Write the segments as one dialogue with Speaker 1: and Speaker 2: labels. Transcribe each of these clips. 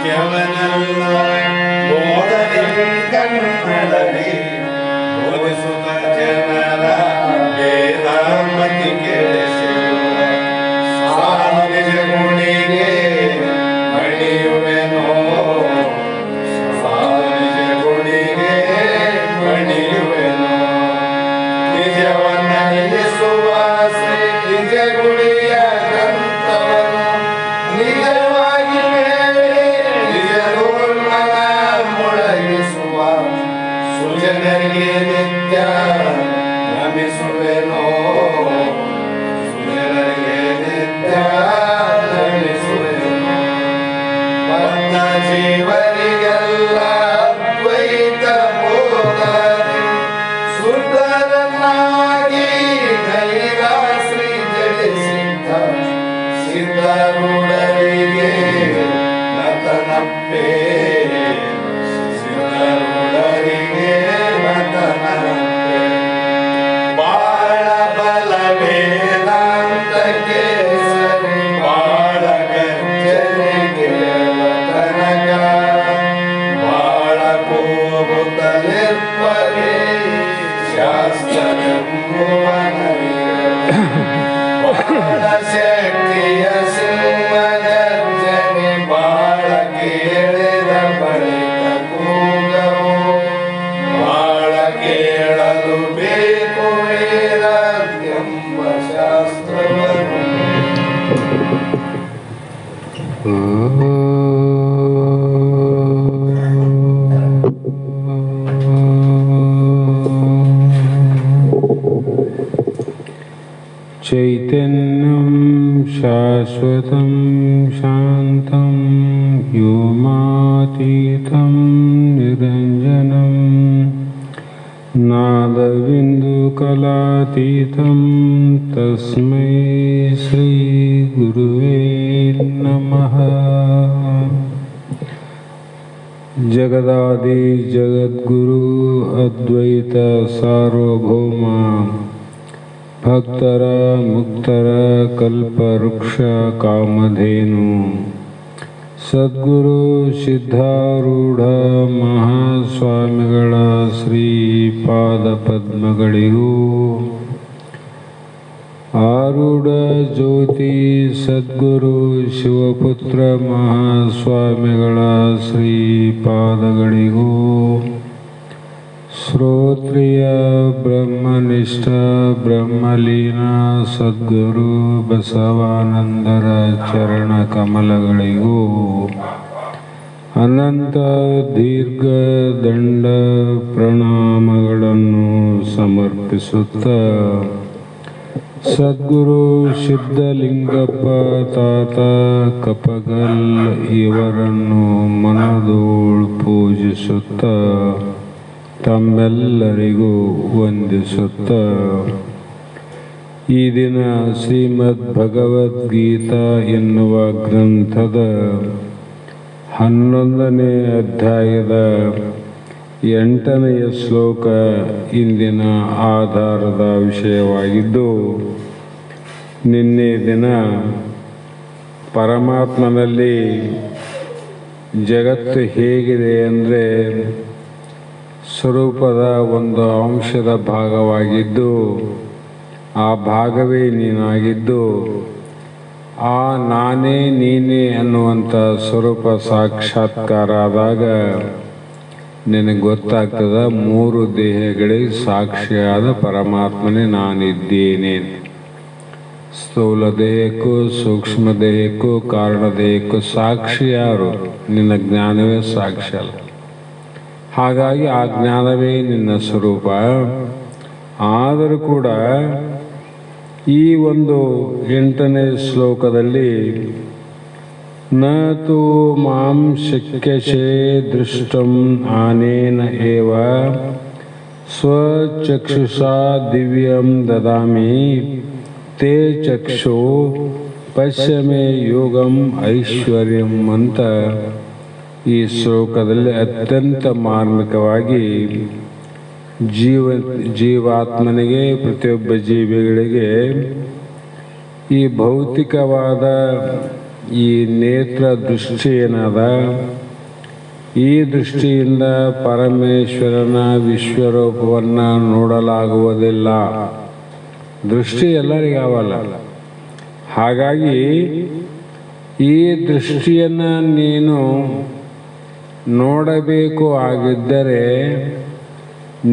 Speaker 1: ವಾಕ್ಯವನೆಲ್ಲ ಬೋಧನೆ ಕನ್ನಡಲಿ ಬೋಧಿಸುತ್ತ ಜನರ ವೇದಾಮತಿ ಕೆಡಿಸಿರುವ ಸಾಲು ನಿಜ ಗುಣಿಗೆ ಮಣಿಯುವೆನೋ ಸಾಲು ನಿಜ ಗುಣಿಗೆ ಮಣಿಯುವೆನೋ ನಿಜವನ್ನ ನಿಲ್ಲಿಸುವ ಶ್ರೀ ನಿಜ ಗುಣಿಯ ಗ್ರಂಥವನ್ನು ನಿಜವಾಗಿ ಹೇಳಿ ನಿಜದೋನ್ಮನ ಮೊಳಗಿಸುವ ಸುಜನರಿಗೆ ನಿತ್ಯ ನಮಿಸುವೆನೋ ಸುಜನರಿಗೆ ನಿತ್ಯ ನಮಿಸುವೆನೋ ಬದ್ಧ ಜೀವರಿಗೆಲ್ಲ ಅದ್ವೈತ ಬೋಧನೆ ಸುಂದರನಾಗಿ ಧೈರ್ಯ ಶ್ರೀ ಜಡಿಸಿದ್ದ ಸಿದ್ಧರುಡರಿಗೆ ನತನಪ್ಪೆ ಸಿದ್ಧರುಡರಿಗೆ ನತನಪ್ಪೆ ಬಾಳ ಬಲ ವೇದಾಂತಕ್ಕೆ ಸರಿ ಬಾಳ ಗಜ್ಜರಿಗೆ ತನಕ ಬಾಳ ಕೂಗುತ್ತಲಿರ್ಪರೆ ಬಾಳ ಶಕ್ತಿಯ ಸಿಂಹಗರ್ಜನೆ ಬಾಳ ಕೇಳಿದ ಬಳಿಕ ಕೂಗವು ಬಾಳ ಕೇಳಲು ಬೇಕು ವೇದಾಂತೆಂಬ ಶಾಸ್ತ್ರವನ್ನು
Speaker 2: ಚೈತನ್ಯಂ ಶಾಶ್ವತಂ ಶಾಂತಂ ವ್ಯೋಮಾತೀತಂ ನಿರಂಜನಂ ನಾದಬಿಂದುಕಲಾತೀತಂ ತಸ್ಮೈ ಶ್ರೀ ಗುರುವೇ ನಮಃ. ಜಗದಾದಿ ಜಗದ್ಗುರು ಅದ್ವೈತ ಸಾರ್ವಭೌಮ ಭಕ್ತರ ಮುಕ್ತರ ಕಲ್ಪವೃಕ್ಷ ಕಾಮಧೇನು ಸದ್ಗುರು ಸಿದ್ಧಾರೂಢ ಮಹಾಸ್ವಾಮಿಗಳ ಶ್ರೀಪಾದ ಪದ್ಮಗಳಿಗೂ ಆರೂಢ ಜ್ಯೋತಿ ಸದ್ಗುರು ಶಿವಪುತ್ರ ಮಹಾಸ್ವಾಮಿಗಳ ಶ್ರೀಪಾದಗಳಿಗೂ ಶ್ರೋತ್ರಿಯ ಬ್ರಹ್ಮನಿಷ್ಠ ಬ್ರಹ್ಮಲೀನ ಸದ್ಗುರು ಬಸವಾನಂದರ ಚರಣ ಕಮಲಗಳಿಗೂ ಅನಂತ ದೀರ್ಘ ದಂಡ ಪ್ರಣಾಮಗಳನ್ನು ಸಮರ್ಪಿಸುತ್ತ ಸದ್ಗುರು ಸಿದ್ಧಲಿಂಗಪ್ಪ ತಾತ ಕಪಗಲ್ ಇವರನ್ನು ಮನದೋಳು ಪೂಜಿಸುತ್ತ ತಮ್ಮೆಲ್ಲರಿಗೂ ವಂದಿಸುತ್ತ ಈ ದಿನ ಶ್ರೀಮದ್ ಭಗವದ್ಗೀತಾ ಎನ್ನುವ ಗ್ರಂಥದ 11ನೇ ಅಧ್ಯಾಯದ 8ನೆಯ ಶ್ಲೋಕ ಇಂದಿನ ಆಧಾರದ ವಿಷಯವಾಗಿದ್ದು, ನಿನ್ನೆ ದಿನ ಪರಮಾತ್ಮನಲ್ಲಿ ಜಗತ್ತು ಹೇಗಿದೆ ಅಂದರೆ ಸ್ವರೂಪದ ಒಂದು ಅಂಶದ ಭಾಗವಾಗಿದ್ದು ಆ ಭಾಗವೇ ನೀನಾಗಿದ್ದು ಆ ನಾನೇ ನೀನೇ ಅನ್ನುವಂಥ ಸ್ವರೂಪ ಸಾಕ್ಷಾತ್ಕಾರ ಆದಾಗ ನಿನಗೆ ಗೊತ್ತಾಗ್ತದ 3 ದೇಹಗಳಿಗೆ ಸಾಕ್ಷಿಯಾದ ಪರಮಾತ್ಮನೇ ನಾನಿದ್ದೇನೆ. ಸ್ಥೂಲ ದೇಹಕ್ಕೂ ಸೂಕ್ಷ್ಮ ದೇಹಕ್ಕೂ ಕಾರಣ ದೇಹಕ್ಕೂ ಸಾಕ್ಷಿ ಯಾರು? ನಿನ್ನ ಜ್ಞಾನವೇ ಸಾಕ್ಷಿ ಅಲ್ಲ. ಹಾಗಾಗಿ ಆ ಜ್ಞಾನವೇ ನಿನ್ನ ಸ್ವರೂಪ. ಆದರೂ ಕೂಡ ಈ ಒಂದು 8ನೇ ಶ್ಲೋಕದಲ್ಲಿ ನ ತು ಮಾಂ ಶಕ್ಯಸೇ ದೃಷ್ಟಂ ಅನೇನ ಏವ ಸ್ವಚಕ್ಷುಷಾ ದಿವ್ಯಂ ದದಾಮಿ ತೇ ಚಕ್ಷು ಪಶ್ಯಮೇ ಯೋಗಂ ಐಶ್ವರ್ಯಂ ಅಂತ ಈ ಶ್ಲೋಕದಲ್ಲಿ ಅತ್ಯಂತ ಮಾರ್ಮಿಕವಾಗಿ ಜೀವಾತ್ಮನಿಗೆ ಪ್ರತಿಯೊಬ್ಬ ಜೀವಿಗಳಿಗೆ ಈ ಭೌತಿಕವಾದ ಈ ನೇತ್ರ ದೃಷ್ಟಿ ಏನದ, ಈ ದೃಷ್ಟಿಯಿಂದ ಪರಮೇಶ್ವರನ ವಿಶ್ವರೂಪವನ್ನು ನೋಡಲಾಗುವುದಿಲ್ಲ. ದೃಷ್ಟಿ ಎಲ್ಲರಿಗಾವಲ್ಲ. ಹಾಗಾಗಿ ಈ ದೃಷ್ಟಿಯನ್ನು ನೀನು ನೋಡಬೇಕು ಆಗಿದ್ದರೆ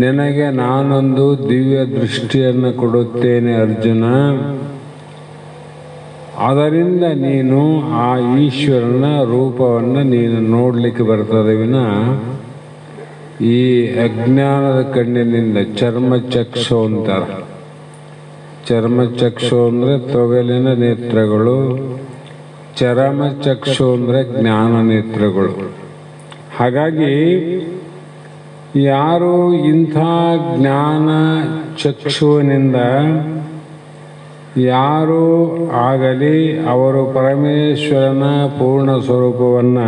Speaker 2: ನಿನಗೆ ನಾನೊಂದು ದಿವ್ಯ ದೃಷ್ಟಿಯನ್ನು ಕೊಡುತ್ತೇನೆ ಅರ್ಜುನ. ಅದರಿಂದ ನೀನು ಆ ಈಶ್ವರನ ರೂಪವನ್ನು ನೀನು ನೋಡಲಿಕ್ಕೆ ಬರ್ತದೆ ವಿನ ಈ ಅಜ್ಞಾನದ ಕಣ್ಣಿನಿಂದ. ಚರ್ಮಚಕ್ಷು ಅಂತಾರೆ. ಚರ್ಮಚಕ್ಷು ಅಂದರೆ ತೊಗಲಿನ ನೇತ್ರಗಳು, ಚರ್ಮಚಕ್ಷು ಅಂದರೆ ಜ್ಞಾನ ನೇತ್ರಗಳು. ಹಾಗಾಗಿ ಯಾರು ಇಂಥ ಜ್ಞಾನ ಚಕ್ಷುವಿನಿಂದ ಯಾರು ಆಗಲಿ ಅವರು ಪರಮೇಶ್ವರನ ಪೂರ್ಣ ಸ್ವರೂಪವನ್ನು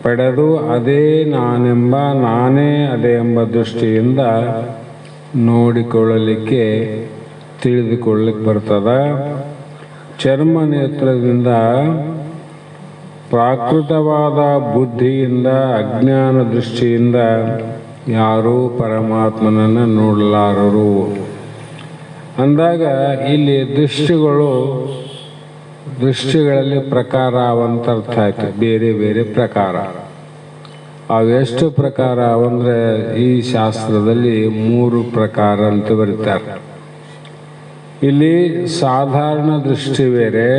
Speaker 2: ಪಡೆದು ಅದೇ ನಾನೆಂಬ, ನಾನೇ ಅದೇ ಎಂಬ ದೃಷ್ಟಿಯಿಂದ ನೋಡಿಕೊಳ್ಳಲಿಕ್ಕೆ ತಿಳಿದುಕೊಳ್ಳಲಿಕ್ಕೆ ಬರ್ತದೆ. ಚರ್ಮ ನೇತ್ರದಿಂದ ಪ್ರಾಕೃತವಾದ ಬುದ್ಧಿಯಿಂದ ಅಜ್ಞಾನ ದೃಷ್ಟಿಯಿಂದ ಯಾರೂ ಪರಮಾತ್ಮನನ್ನು ನೋಡಲಾರರು ಅಂದಾಗ ಇಲ್ಲಿ ದೃಷ್ಟಿಗಳಲ್ಲಿ ಪ್ರಕಾರ ಅವಂತ ಅರ್ಥ ಆಯ್ತು. ಬೇರೆ ಬೇರೆ ಪ್ರಕಾರ. ಅವೆಷ್ಟು ಪ್ರಕಾರ ಅಂದರೆ ಈ ಶಾಸ್ತ್ರದಲ್ಲಿ 3 ಪ್ರಕಾರ ಅಂತ ಬರೀತಾರೆ. ಇಲ್ಲಿ ಸಾಧಾರಣ ದೃಷ್ಟಿ ಬೇರೆ,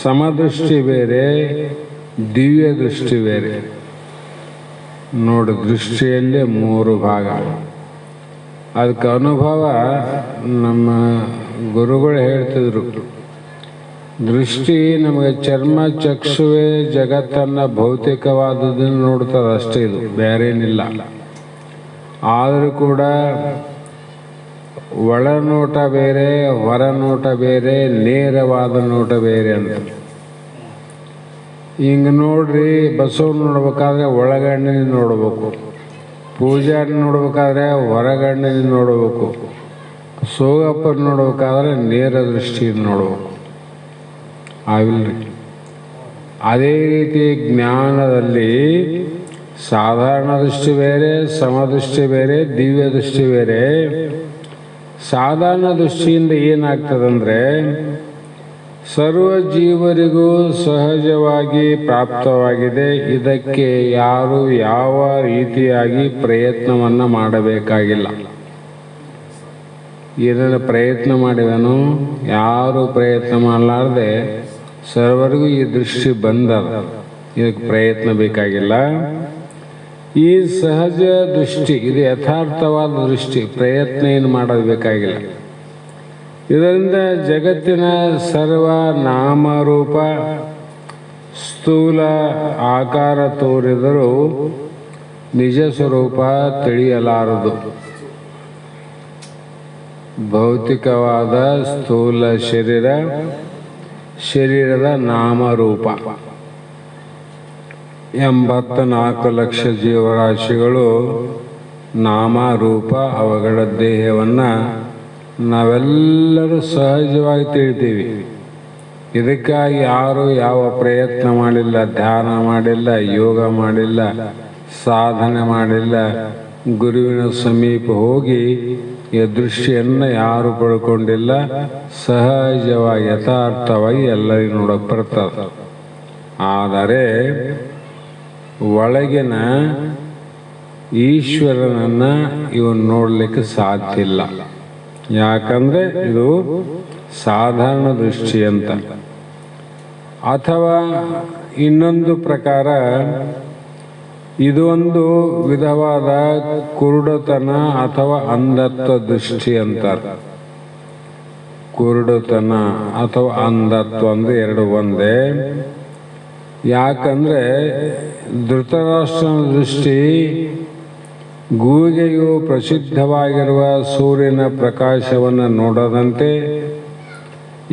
Speaker 2: ಸಮದೃಷ್ಟಿ ಬೇರೆ, ದಿವ್ಯ ದೃಷ್ಟಿ ಬೇರೆ. ನೋಡಿ, ದೃಷ್ಟಿಯಲ್ಲೇ 3 ಭಾಗ. ಅದಕ್ಕೆ ಅನುಭವ ನಮ್ಮ ಗುರುಗಳು ಹೇಳ್ತಿದ್ರು. ದೃಷ್ಟಿ ನಮಗೆ ಚರ್ಮ ಚಕ್ಷುವೆ ಜಗತ್ತನ್ನು ಭೌತಿಕವಾದದನ್ನು ನೋಡ್ತದೆ ಅಷ್ಟೇ, ಇದು ಬೇರೇನಿಲ್ಲ. ಆದರೂ ಕೂಡ ಒಳನೋಟ ಬೇರೆ, ಹೊರನೋಟ ಬೇರೆ, ನೇರವಾದ ನೋಟ ಬೇರೆ ಅಂತ. ಹಿಂಗೆ ನೋಡ್ರಿ, ಬಸವನ್ನ ನೋಡ್ಬೇಕಾದ್ರೆ ಒಳಗಣ್ಣಿನ ನೋಡ್ಬೇಕು, ಪೂಜಾರಿ ನೋಡ್ಬೇಕಾದ್ರೆ ಹೊರಗಣ್ಣಿನ ನೋಡ್ಬೇಕು, ಸೋಗಪ್ಪನ ನೋಡ್ಬೇಕಾದ್ರೆ ನೇರ ದೃಷ್ಟಿಯಿಂದ ನೋಡ್ಬೇಕು. ಆಗಿಲ್ರಿ. ಅದೇ ರೀತಿ ಜ್ಞಾನದಲ್ಲಿ ಸಾಧಾರಣ ದೃಷ್ಟಿ ಬೇರೆ, ಸಮದೃಷ್ಟಿ ಬೇರೆ, ದಿವ್ಯ ದೃಷ್ಟಿ ಬೇರೆ. ಸಾಧಾರಣ ದೃಷ್ಟಿಯಿಂದ ಏನಾಗ್ತದಂದ್ರೆ ಸರ್ವ ಜೀವರಿಗೂ ಸಹಜವಾಗಿ ಪ್ರಾಪ್ತವಾಗಿದೆ. ಇದಕ್ಕೆ ಯಾರು ಯಾವ ರೀತಿಯಾಗಿ ಪ್ರಯತ್ನವನ್ನು ಮಾಡಬೇಕಾಗಿಲ್ಲ. ಏನನ್ನು ಪ್ರಯತ್ನ ಮಾಡಿದನು, ಯಾರು ಪ್ರಯತ್ನ ಮಾಡಲಾರ್ದೆ ಸರ್ವರಿಗೂ ಈ ದೃಷ್ಟಿ ಬಂದದ. ಇದಕ್ಕೆ ಪ್ರಯತ್ನ ಬೇಕಾಗಿಲ್ಲ. ಈ ಸಹಜ ದೃಷ್ಟಿ, ಇದು ಯಥಾರ್ಥವಾದ ದೃಷ್ಟಿ, ಪ್ರಯತ್ನ ಏನು ಮಾಡೋದು ಬೇಕಾಗಿಲ್ಲ. ಇದರಿಂದ ಜಗತ್ತಿನ ಸರ್ವ ನಾಮರೂಪ ಸ್ಥೂಲ ಆಕಾರ ತೋರಿದರೂ ನಿಜ ಸ್ವರೂಪ ತಿಳಿಯಲಾರದು. ಭೌತಿಕವಾದ ಸ್ಥೂಲ ಶರೀರದ ನಾಮರೂಪ 84 ಲಕ್ಷ ಜೀವರಾಶಿಗಳು ನಾಮರೂಪ, ಅವುಗಳ ದೇಹವನ್ನು ನಾವೆಲ್ಲರೂ ಸಹಜವಾಗಿ ತಿಳಿತೀವಿ. ಇದಕ್ಕಾಗಿ ಯಾರು ಯಾವ ಪ್ರಯತ್ನ ಮಾಡಿಲ್ಲ, ಧ್ಯಾನ ಮಾಡಿಲ್ಲ, ಯೋಗ ಮಾಡಿಲ್ಲ, ಸಾಧನೆ ಮಾಡಿಲ್ಲ, ಗುರುವಿನ ಸಮೀಪ ಹೋಗಿ ಈ ದೃಷ್ಟಿಯನ್ನು ಯಾರು ಪಡ್ಕೊಂಡಿಲ್ಲ. ಸಹಜವಾಗಿ ಯಥಾರ್ಥವಾಗಿ ಎಲ್ಲರಿಗೂ ನೋಡಕ್ಕೆ ಬರ್ತದೆ. ಆದರೆ ಒಳಗಿನ ಈಶ್ವರನನ್ನು ಇವನು ನೋಡಲಿಕ್ಕೆ ಸಾಧ್ಯ ಇಲ್ಲ. ಯಾಕಂದರೆ ಇದು ಸಾಧಾರಣ ದೃಷ್ಟಿ ಅಂತ. ಅಥವಾ ಇನ್ನೊಂದು ಪ್ರಕಾರ, ಇದು ಒಂದು ವಿಧವಾದ ಕುರುಡತನ ಅಥವಾ ಅಂಧತ್ವ ದೃಷ್ಟಿ ಅಂತಾರೆ. ಕುರುಡತನ ಅಥವಾ ಅಂಧತ್ವ ಅಂದರೆ 2 ಒಂದೇ. ಯಾಕಂದರೆ ಧೃತರಾಷ್ಟ್ರನ ದೃಷ್ಟಿ ಗೂಗೆಯು ಪ್ರಸಿದ್ಧವಾಗಿರುವ ಸೂರ್ಯನ ಪ್ರಕಾಶವನ್ನು ನೋಡದಂತೆ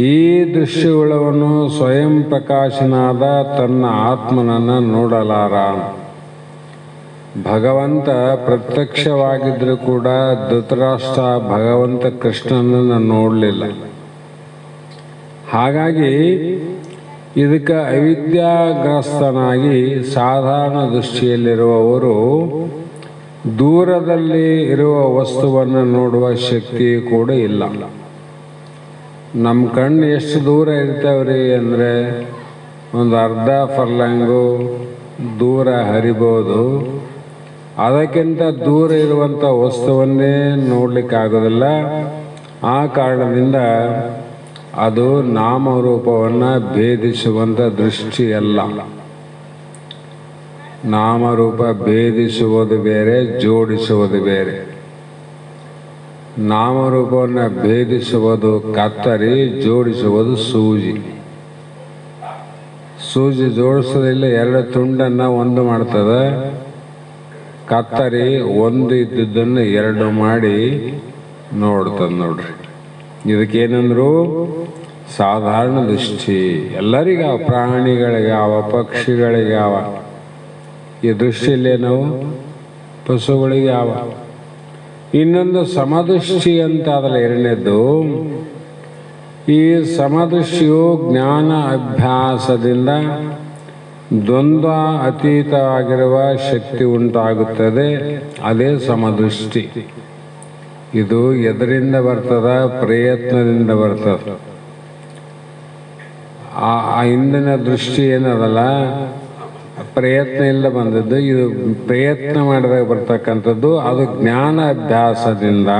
Speaker 2: ಈ ದೃಶ್ಯಗಳನ್ನು ಸ್ವಯಂ ಪ್ರಕಾಶನಾದ ತನ್ನ ಆತ್ಮನನ್ನು ನೋಡಲಾರ. ಭಗವಂತ ಪ್ರತ್ಯಕ್ಷವಾಗಿದ್ದರೂ ಕೂಡ ಧೃತರಾಷ್ಟ್ರ ಭಗವಂತ ಕೃಷ್ಣನನ್ನು ನೋಡಲಿಲ್ಲ. ಹಾಗಾಗಿ ಇದಕ್ಕೆ ಅವಿದ್ಯಾಗ್ರಸ್ತನಾಗಿ ಸಾಧಾರಣ ದೃಷ್ಟಿಯಲ್ಲಿರುವವರು ದೂರದಲ್ಲಿ ಇರುವ ವಸ್ತುವನ್ನು ನೋಡುವ ಶಕ್ತಿ ಕೂಡ ಇಲ್ಲ. ನಮ್ಮ ಕಣ್ಣು ಎಷ್ಟು ದೂರ ಇರ್ತಾವ್ರಿ ಅಂದರೆ ಒಂದು ಅರ್ಧ ಫರ್ಲಾಂಗು ದೂರ ಹರಿಬೋದು. ಅದಕ್ಕಿಂತ ದೂರ ಇರುವಂಥ ವಸ್ತುವನ್ನೇ ನೋಡಲಿಕ್ಕಾಗೋದಿಲ್ಲ. ಆ ಕಾರಣದಿಂದ ಅದು ನಾಮರೂಪವನ್ನು ಭೇದಿಸುವಂಥ ದೃಷ್ಟಿಯಲ್ಲ. ನಾಮರೂಪ ಭೇದಿಸುವುದು ಬೇರೆ, ಜೋಡಿಸುವುದು ಬೇರೆ. ನಾಮರೂಪವನ್ನು ಭೇದಿಸುವುದು ಕತ್ತರಿ, ಜೋಡಿಸುವುದು ಸೂಜಿ. ಸೂಜಿ ಜೋಡಿಸೋದಿಲ್ಲ, ಎರಡು ತುಂಡನ್ನು ಒಂದು ಮಾಡ್ತದೆ. ಕತ್ತರಿ ಒಂದು ಇದ್ದದ್ದನ್ನು ಎರಡು ಮಾಡಿ ನೋಡ್ತದೆ. ನೋಡ್ರಿ, ಇದಕ್ಕೇನಂದ್ರು ಸಾಧಾರಣ ದೃಷ್ಟಿ. ಎಲ್ಲರಿಗಾವ, ಪ್ರಾಣಿಗಳಿಗಾವ, ಪಕ್ಷಿಗಳಿಗಾವ. ಈ ದೃಷ್ಟಿಯಲ್ಲೇ ನಾವು ಪಶುಗಳಿಗಾವ. ಇನ್ನೊಂದು ಸಮದೃಷ್ಟಿ ಅಂತ ಅದಲ್ಲ ಎರಡನೇದ್ದು. ಈ ಸಮದೃಷ್ಟಿಯು ಜ್ಞಾನ ಅಭ್ಯಾಸದಿಂದ ದ್ವಂದ್ವ ಅತೀತವಾಗಿರುವ ಶಕ್ತಿ ಉಂಟಾಗುತ್ತದೆ. ಅದೇ ಸಮದೃಷ್ಟಿ. ಇದು ಎದರಿಂದ ಬರ್ತದ? ಪ್ರಯತ್ನದಿಂದ ಬರ್ತದ. ಆ ಹಿಂದಿನ ದೃಷ್ಟಿ ಏನದಲ್ಲ, ಪ್ರಯತ್ನ ಇಲ್ಲ ಬಂದದ್ದು. ಇದು ಪ್ರಯತ್ನ ಮಾಡಿದಾಗ ಬರ್ತಕ್ಕಂಥದ್ದು. ಅದು ಜ್ಞಾನ ಅಭ್ಯಾಸದಿಂದ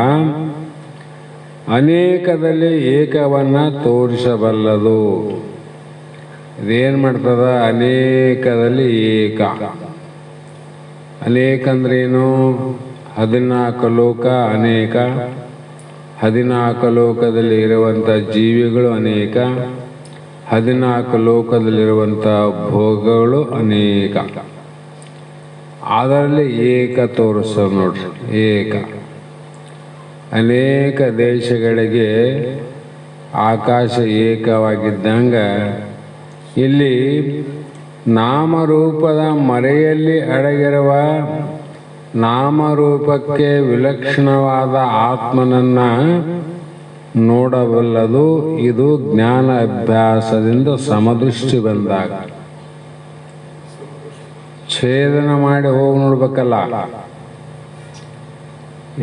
Speaker 2: ಅನೇಕದಲ್ಲಿ ಏಕವನ್ನು ತೋರಿಸಬಲ್ಲದು. ಇದೇನು ಮಾಡ್ತದ? ಅನೇಕದಲ್ಲಿ ಏಕ. ಅನೇಕ ಅಂದ್ರೇನು? 14 ಲೋಕ ಅನೇಕ. 14 ಲೋಕದಲ್ಲಿ ಇರುವಂಥ ಜೀವಿಗಳು ಅನೇಕ. 14 ಲೋಕದಲ್ಲಿರುವಂಥ ಭೋಗಗಳು ಅನೇಕ. ಅದರಲ್ಲಿ ಏಕ ತೋರಿಸೋದು ನೋಡ್ರಿ. ಏಕ. ಅನೇಕ ದೇಶಗಳಿಗೆ ಆಕಾಶ ಏಕವಾಗಿದ್ದಂಗೆ ಇಲ್ಲಿ ನಾಮರೂಪದ ಮರೆಯಲ್ಲಿ ಅಡಗಿರುವ ನಾಮರೂಪಕ್ಕೆ ವಿಲಕ್ಷಣವಾದ ಆತ್ಮನನ್ನು ನೋಡಬಲ್ಲದು. ಇದು ಜ್ಞಾನ ಅಭ್ಯಾಸದಿಂದ ಸಮದೃಷ್ಟಿ ಬಂದಾಗ. ಛೇದನ ಮಾಡಿ ಹೋಗಿ ನೋಡ್ಬೇಕಲ್ಲ.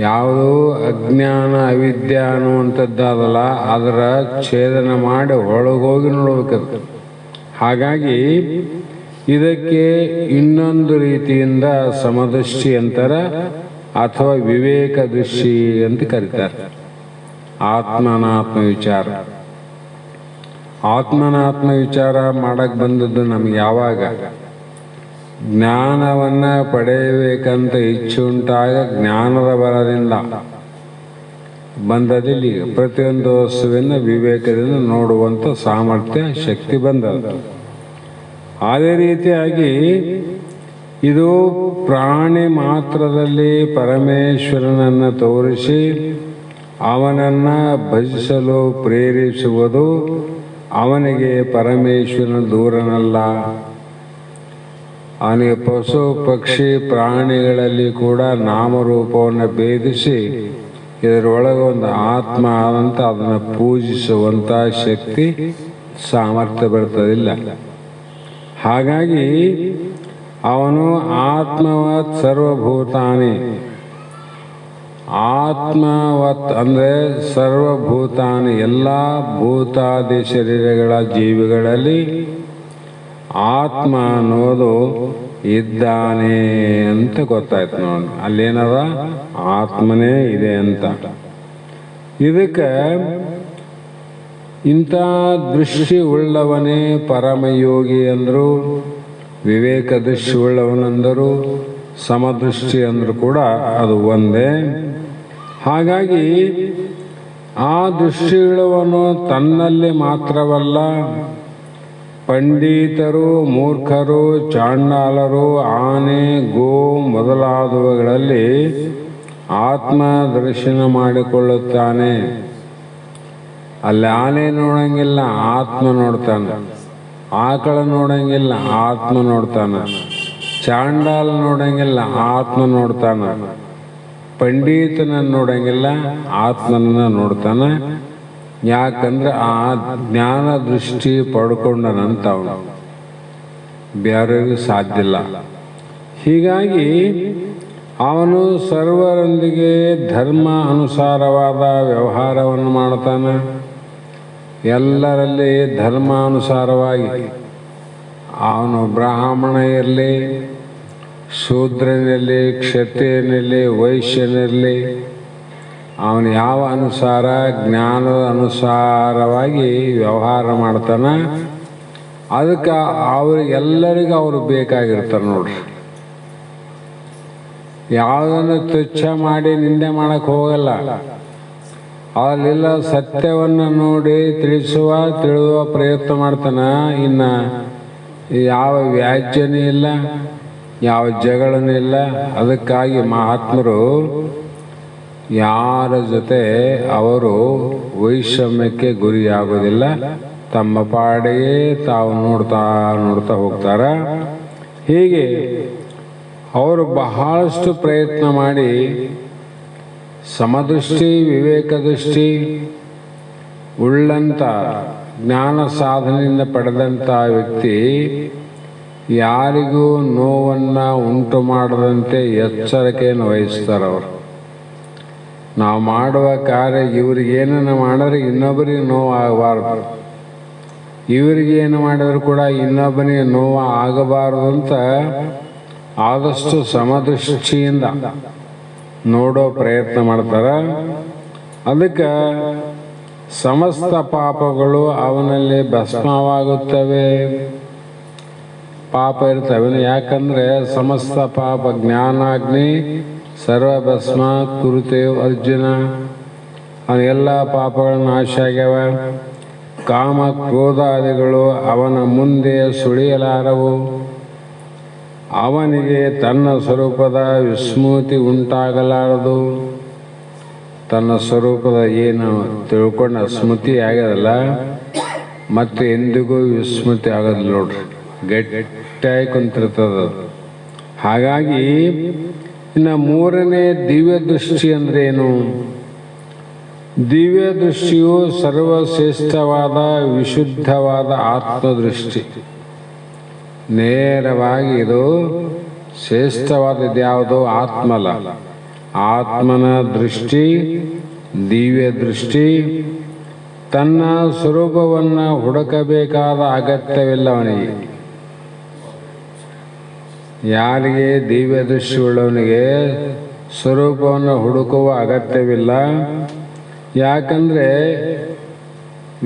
Speaker 2: ಯಾವುದು ಅಜ್ಞಾನ ಅವಿದ್ಯೆ ಅನ್ನುವಂಥದ್ದಾದಲ್ಲ, ಅದರ ಛೇದನ ಮಾಡಿ ಒಳಗೋಗಿ ನೋಡ್ಬೇಕು. ಹಾಗಾಗಿ ಇದಕ್ಕೆ ಇನ್ನೊಂದು ರೀತಿಯಿಂದ ಸಮದೃಷ್ಟಿ ಅಂತಾರೆ, ಅಥವಾ ವಿವೇಕ ದೃಷ್ಟಿ ಅಂತ ಕರೀತಾರೆ. ಆತ್ಮನಾತ್ಮ ವಿಚಾರ. ಆತ್ಮನಾತ್ಮ ವಿಚಾರ ಮಾಡಕ್ಕೆ ಬಂದದ್ದು ನಮ್ಗೆ ಯಾವಾಗ? ಜ್ಞಾನವನ್ನು ಪಡೆಯಬೇಕಂತ ಇಚ್ಛೆ ಉಂಟಾಗ ಜ್ಞಾನದ ಬಲದಿಂದ ಬಂದದಿಲ್ಲಿ. ಪ್ರತಿಯೊಂದು ವಸ್ತುವಿನ ವಿವೇಕದಿಂದ ನೋಡುವಂಥ ಸಾಮರ್ಥ್ಯ, ಶಕ್ತಿ ಬಂದದ್ದು. ಅದೇ ರೀತಿಯಾಗಿ ಇದು ಪ್ರಾಣಿ ಮಾತ್ರದಲ್ಲಿ ಪರಮೇಶ್ವರನನ್ನು ತೋರಿಸಿ ಅವನನ್ನು ಭಜಿಸಲು ಪ್ರೇರಿಸುವುದು. ಅವನಿಗೆ ಪರಮೇಶ್ವರನ ದೂರನಲ್ಲ. ಅವನಿಗೆ ಪಶು ಪಕ್ಷಿ ಪ್ರಾಣಿಗಳಲ್ಲಿ ಕೂಡ ನಾಮರೂಪವನ್ನು ಭೇದಿಸಿ ಇದರೊಳಗೆ ಒಂದು ಆತ್ಮ ಆದಂತ ಅದನ್ನು ಪೂಜಿಸುವಂಥ ಶಕ್ತಿ ಸಾಮರ್ಥ್ಯ ಬರ್ತದಿಲ್ಲ. ಹಾಗಾಗಿ ಅವನು ಆತ್ಮವತ್ ಸರ್ವಭೂತಾನಿ. ಆತ್ಮವತ್ ಅಂದರೆ ಸರ್ವಭೂತಾನಿ, ಎಲ್ಲ ಭೂತಾದಿ ಶರೀರಗಳ ಜೀವಿಗಳಲ್ಲಿ ಆತ್ಮ ಅನ್ನೋದು ಇದ್ದಾನೆ ಅಂತ ಗೊತ್ತಾಯ್ತು ನೋಡಿ. ಅಲ್ಲೇನದ? ಆತ್ಮನೇ ಇದೆ ಅಂತ. ಇದಕ್ಕೆ ಇಂಥ ದೃಷ್ಟಿ ಉಳ್ಳವನೇ ಪರಮಯೋಗಿ ಅಂದರು, ವಿವೇಕ ದೃಷ್ಟಿ ಉಳ್ಳವನಂದರು, ಸಮದೃಷ್ಟಿ ಅಂದರು ಕೂಡ ಅದು ಒಂದೇ. ಹಾಗಾಗಿ ಆ ದೃಷ್ಟಿಯುಳ್ಳವನು ತನ್ನಲ್ಲಿ ಮಾತ್ರವಲ್ಲ, ಪಂಡಿತರು, ಮೂರ್ಖರು, ಚಾಂಡಾಲರು, ಆನೆ, ಗೋ ಮೊದಲಾದವುಗಳಲ್ಲಿ ಆತ್ಮ ದರ್ಶನ ಮಾಡಿಕೊಳ್ಳುತ್ತಾನೆ. ಅಲ್ಲಿ ಆನೆ ನೋಡಂಗಿಲ್ಲ, ಆತ್ಮ ನೋಡ್ತಾನೆ. ಆಕಳ ನೋಡಂಗಿಲ್ಲ, ಆತ್ಮ ನೋಡ್ತಾನೆ. ಚಾಂಡಾಲ ನೋಡಂಗಿಲ್ಲ, ಆತ್ಮ ನೋಡ್ತಾನೆ. ಪಂಡಿತನ ನೋಡಂಗಿಲ್ಲ, ಆತ್ಮನನ್ನ ನೋಡ್ತಾನೆ. ಯಾಕಂದ್ರೆ ಆ ಜ್ಞಾನ ದೃಷ್ಟಿ ಪಡ್ಕೊಂಡನಂತ ಅವನು, ಬೇರೆಯವ್ರಿಗೆ ಸಾಧ್ಯ ಇಲ್ಲ. ಹೀಗಾಗಿ ಅವನು ಸರ್ವರೊಂದಿಗೆ ಧರ್ಮ ಅನುಸಾರವಾದ ವ್ಯವಹಾರವನ್ನು ಮಾಡ್ತಾನೆ. ಎಲ್ಲರಲ್ಲಿ ಧರ್ಮಾನುಸಾರವಾಗಿ, ಅವನು ಬ್ರಾಹ್ಮಣ ಇರಲಿ, ಶೂದ್ರನಿರಲಿ, ಕ್ಷತ್ರಿಯನಿರಲಿ, ವೈಶ್ಯನಿರಲಿ, ಅವನು ಯಾವ ಅನುಸಾರ ಜ್ಞಾನದ ಅನುಸಾರವಾಗಿ ವ್ಯವಹಾರ ಮಾಡ್ತಾನೆ. ಅದಕ್ಕೆ ಎಲ್ಲರಿಗೂ ಅವರು ಬೇಕಾಗಿರ್ತಾರೆ ನೋಡ್ರಿ. ಯಾವುದನ್ನು ತುಚ್ಛ ಮಾಡಿ ನಿಂದೆ ಮಾಡಕ್ಕೆ ಹೋಗಲ್ಲ. ಅಲ್ಲೆಲ್ಲ ಸತ್ಯವನ್ನು ನೋಡಿ ತಿಳಿಯುವ ಪ್ರಯತ್ನ ಮಾಡ್ತಾನೆ. ಇನ್ನು ಯಾವ ವ್ಯಾಜ್ಯನೂ ಇಲ್ಲ, ಯಾವ ಜಗಳನೂ ಇಲ್ಲ. ಅದಕ್ಕಾಗಿ ಮಹಾತ್ಮರು ಯಾರ ಜೊತೆ ಅವರು ವೈಷಮ್ಯಕ್ಕೆ ಗುರಿಯಾಗೋದಿಲ್ಲ. ತಮ್ಮ ಪಾಡಿಗೆ ತಾವು ನೋಡ್ತಾ ಹೋಗ್ತಾರೆ. ಹೀಗೆ ಅವರು ಬಹಳಷ್ಟು ಪ್ರಯತ್ನ ಮಾಡಿ ಸಮದೃಷ್ಟಿ, ವಿವೇಕ ದೃಷ್ಟಿ ಉಳ್ಳಂಥ ಜ್ಞಾನ ಸಾಧನೆಯಿಂದ ಪಡೆದಂಥ ವ್ಯಕ್ತಿ ಯಾರಿಗೂ ನೋವನ್ನು ಉಂಟು ಮಾಡದಂತೆ ಎಚ್ಚರಿಕೆಯನ್ನು ವಹಿಸ್ತಾರೆ. ಅವರು ನಾವು ಮಾಡುವ ಕಾರ್ಯ ಇವ್ರಿಗೇನನ್ನು ಮಾಡಿದ್ರೆ ಇನ್ನೊಬ್ಬರಿಗೆ ನೋವು ಆಗಬಾರ್ದು, ಇವರಿಗೇನು ಮಾಡಿದ್ರು ಕೂಡ ಇನ್ನೊಬ್ಬನಿಗೆ ನೋವು ಆಗಬಾರ್ದು ಅಂತ ಆದಷ್ಟು ಸಮದೃಷ್ಟಿಯಿಂದ ನೋಡೋ ಪ್ರಯತ್ನ ಮಾಡ್ತಾರೆ. ಅದಕ್ಕೆ ಸಮಸ್ತ ಪಾಪಗಳು ಅವನಲ್ಲಿ ಭಸ್ಮವಾಗುತ್ತವೆ. ಪಾಪ ಇರ್ತವೆ. ಯಾಕಂದರೆ ಸಮಸ್ತ ಪಾಪ ಜ್ಞಾನಾಗ್ನಿ ಸರ್ವ ಭಸ್ಮ ಕುರುತೇವ್ ಅರ್ಜುನ. ಅವನೆಲ್ಲ ಪಾಪಗಳು ನಾಶ ಆಗ್ಯಾವ. ಕಾಮ ಕ್ರೋಧಾದಿಗಳು ಅವನ ಮುಂದೆ ಸುಳಿಯಲಾರವು. ಅವನಿಗೆ ತನ್ನ ಸ್ವರೂಪದ ವಿಸ್ಮೃತಿ ಉಂಟಾಗಲಾರದು. ತನ್ನ ಸ್ವರೂಪದ ಏನು ತಿಳ್ಕೊಂಡ ಸ್ಮೃತಿ ಆಗ್ಯದಲ್ಲ, ಮತ್ತು ಎಂದಿಗೂ ವಿಸ್ಮೃತಿ ಆಗೋದಿಲ್ಲ ನೋಡ್ರಿ, ಗಟ್ಟಿಯಾಗಿ ಕುಂತಿರ್ತದ. ಹಾಗಾಗಿ ಇನ್ನು ಮೂರನೇ ದಿವ್ಯ ದೃಷ್ಟಿ ಅಂದ್ರೆ ಏನು? ದಿವ್ಯ ದೃಷ್ಟಿಯು ಸರ್ವಶ್ರೇಷ್ಠವಾದ ವಿಶುದ್ಧವಾದ ಆತ್ಮದೃಷ್ಟಿ. ನೇರವಾಗಿ ಇದು ಶ್ರೇಷ್ಠವಾದದ್ದು ಯಾವುದು? ಆತ್ಮಲ. ಆತ್ಮನ ದೃಷ್ಟಿ ದಿವ್ಯ ದೃಷ್ಟಿ. ತನ್ನ ಸ್ವರೂಪವನ್ನು ಹುಡುಕಬೇಕಾದ ಅಗತ್ಯವಿಲ್ಲ ಅವನಿಗೆ. ಯಾರಿಗೆ ದಿವ್ಯ ದೃಷ್ಟಿ ಉಳ್ಳವನಿಗೆ ಸ್ವರೂಪವನ್ನು ಹುಡುಕುವ ಅಗತ್ಯವಿಲ್ಲ. ಯಾಕಂದರೆ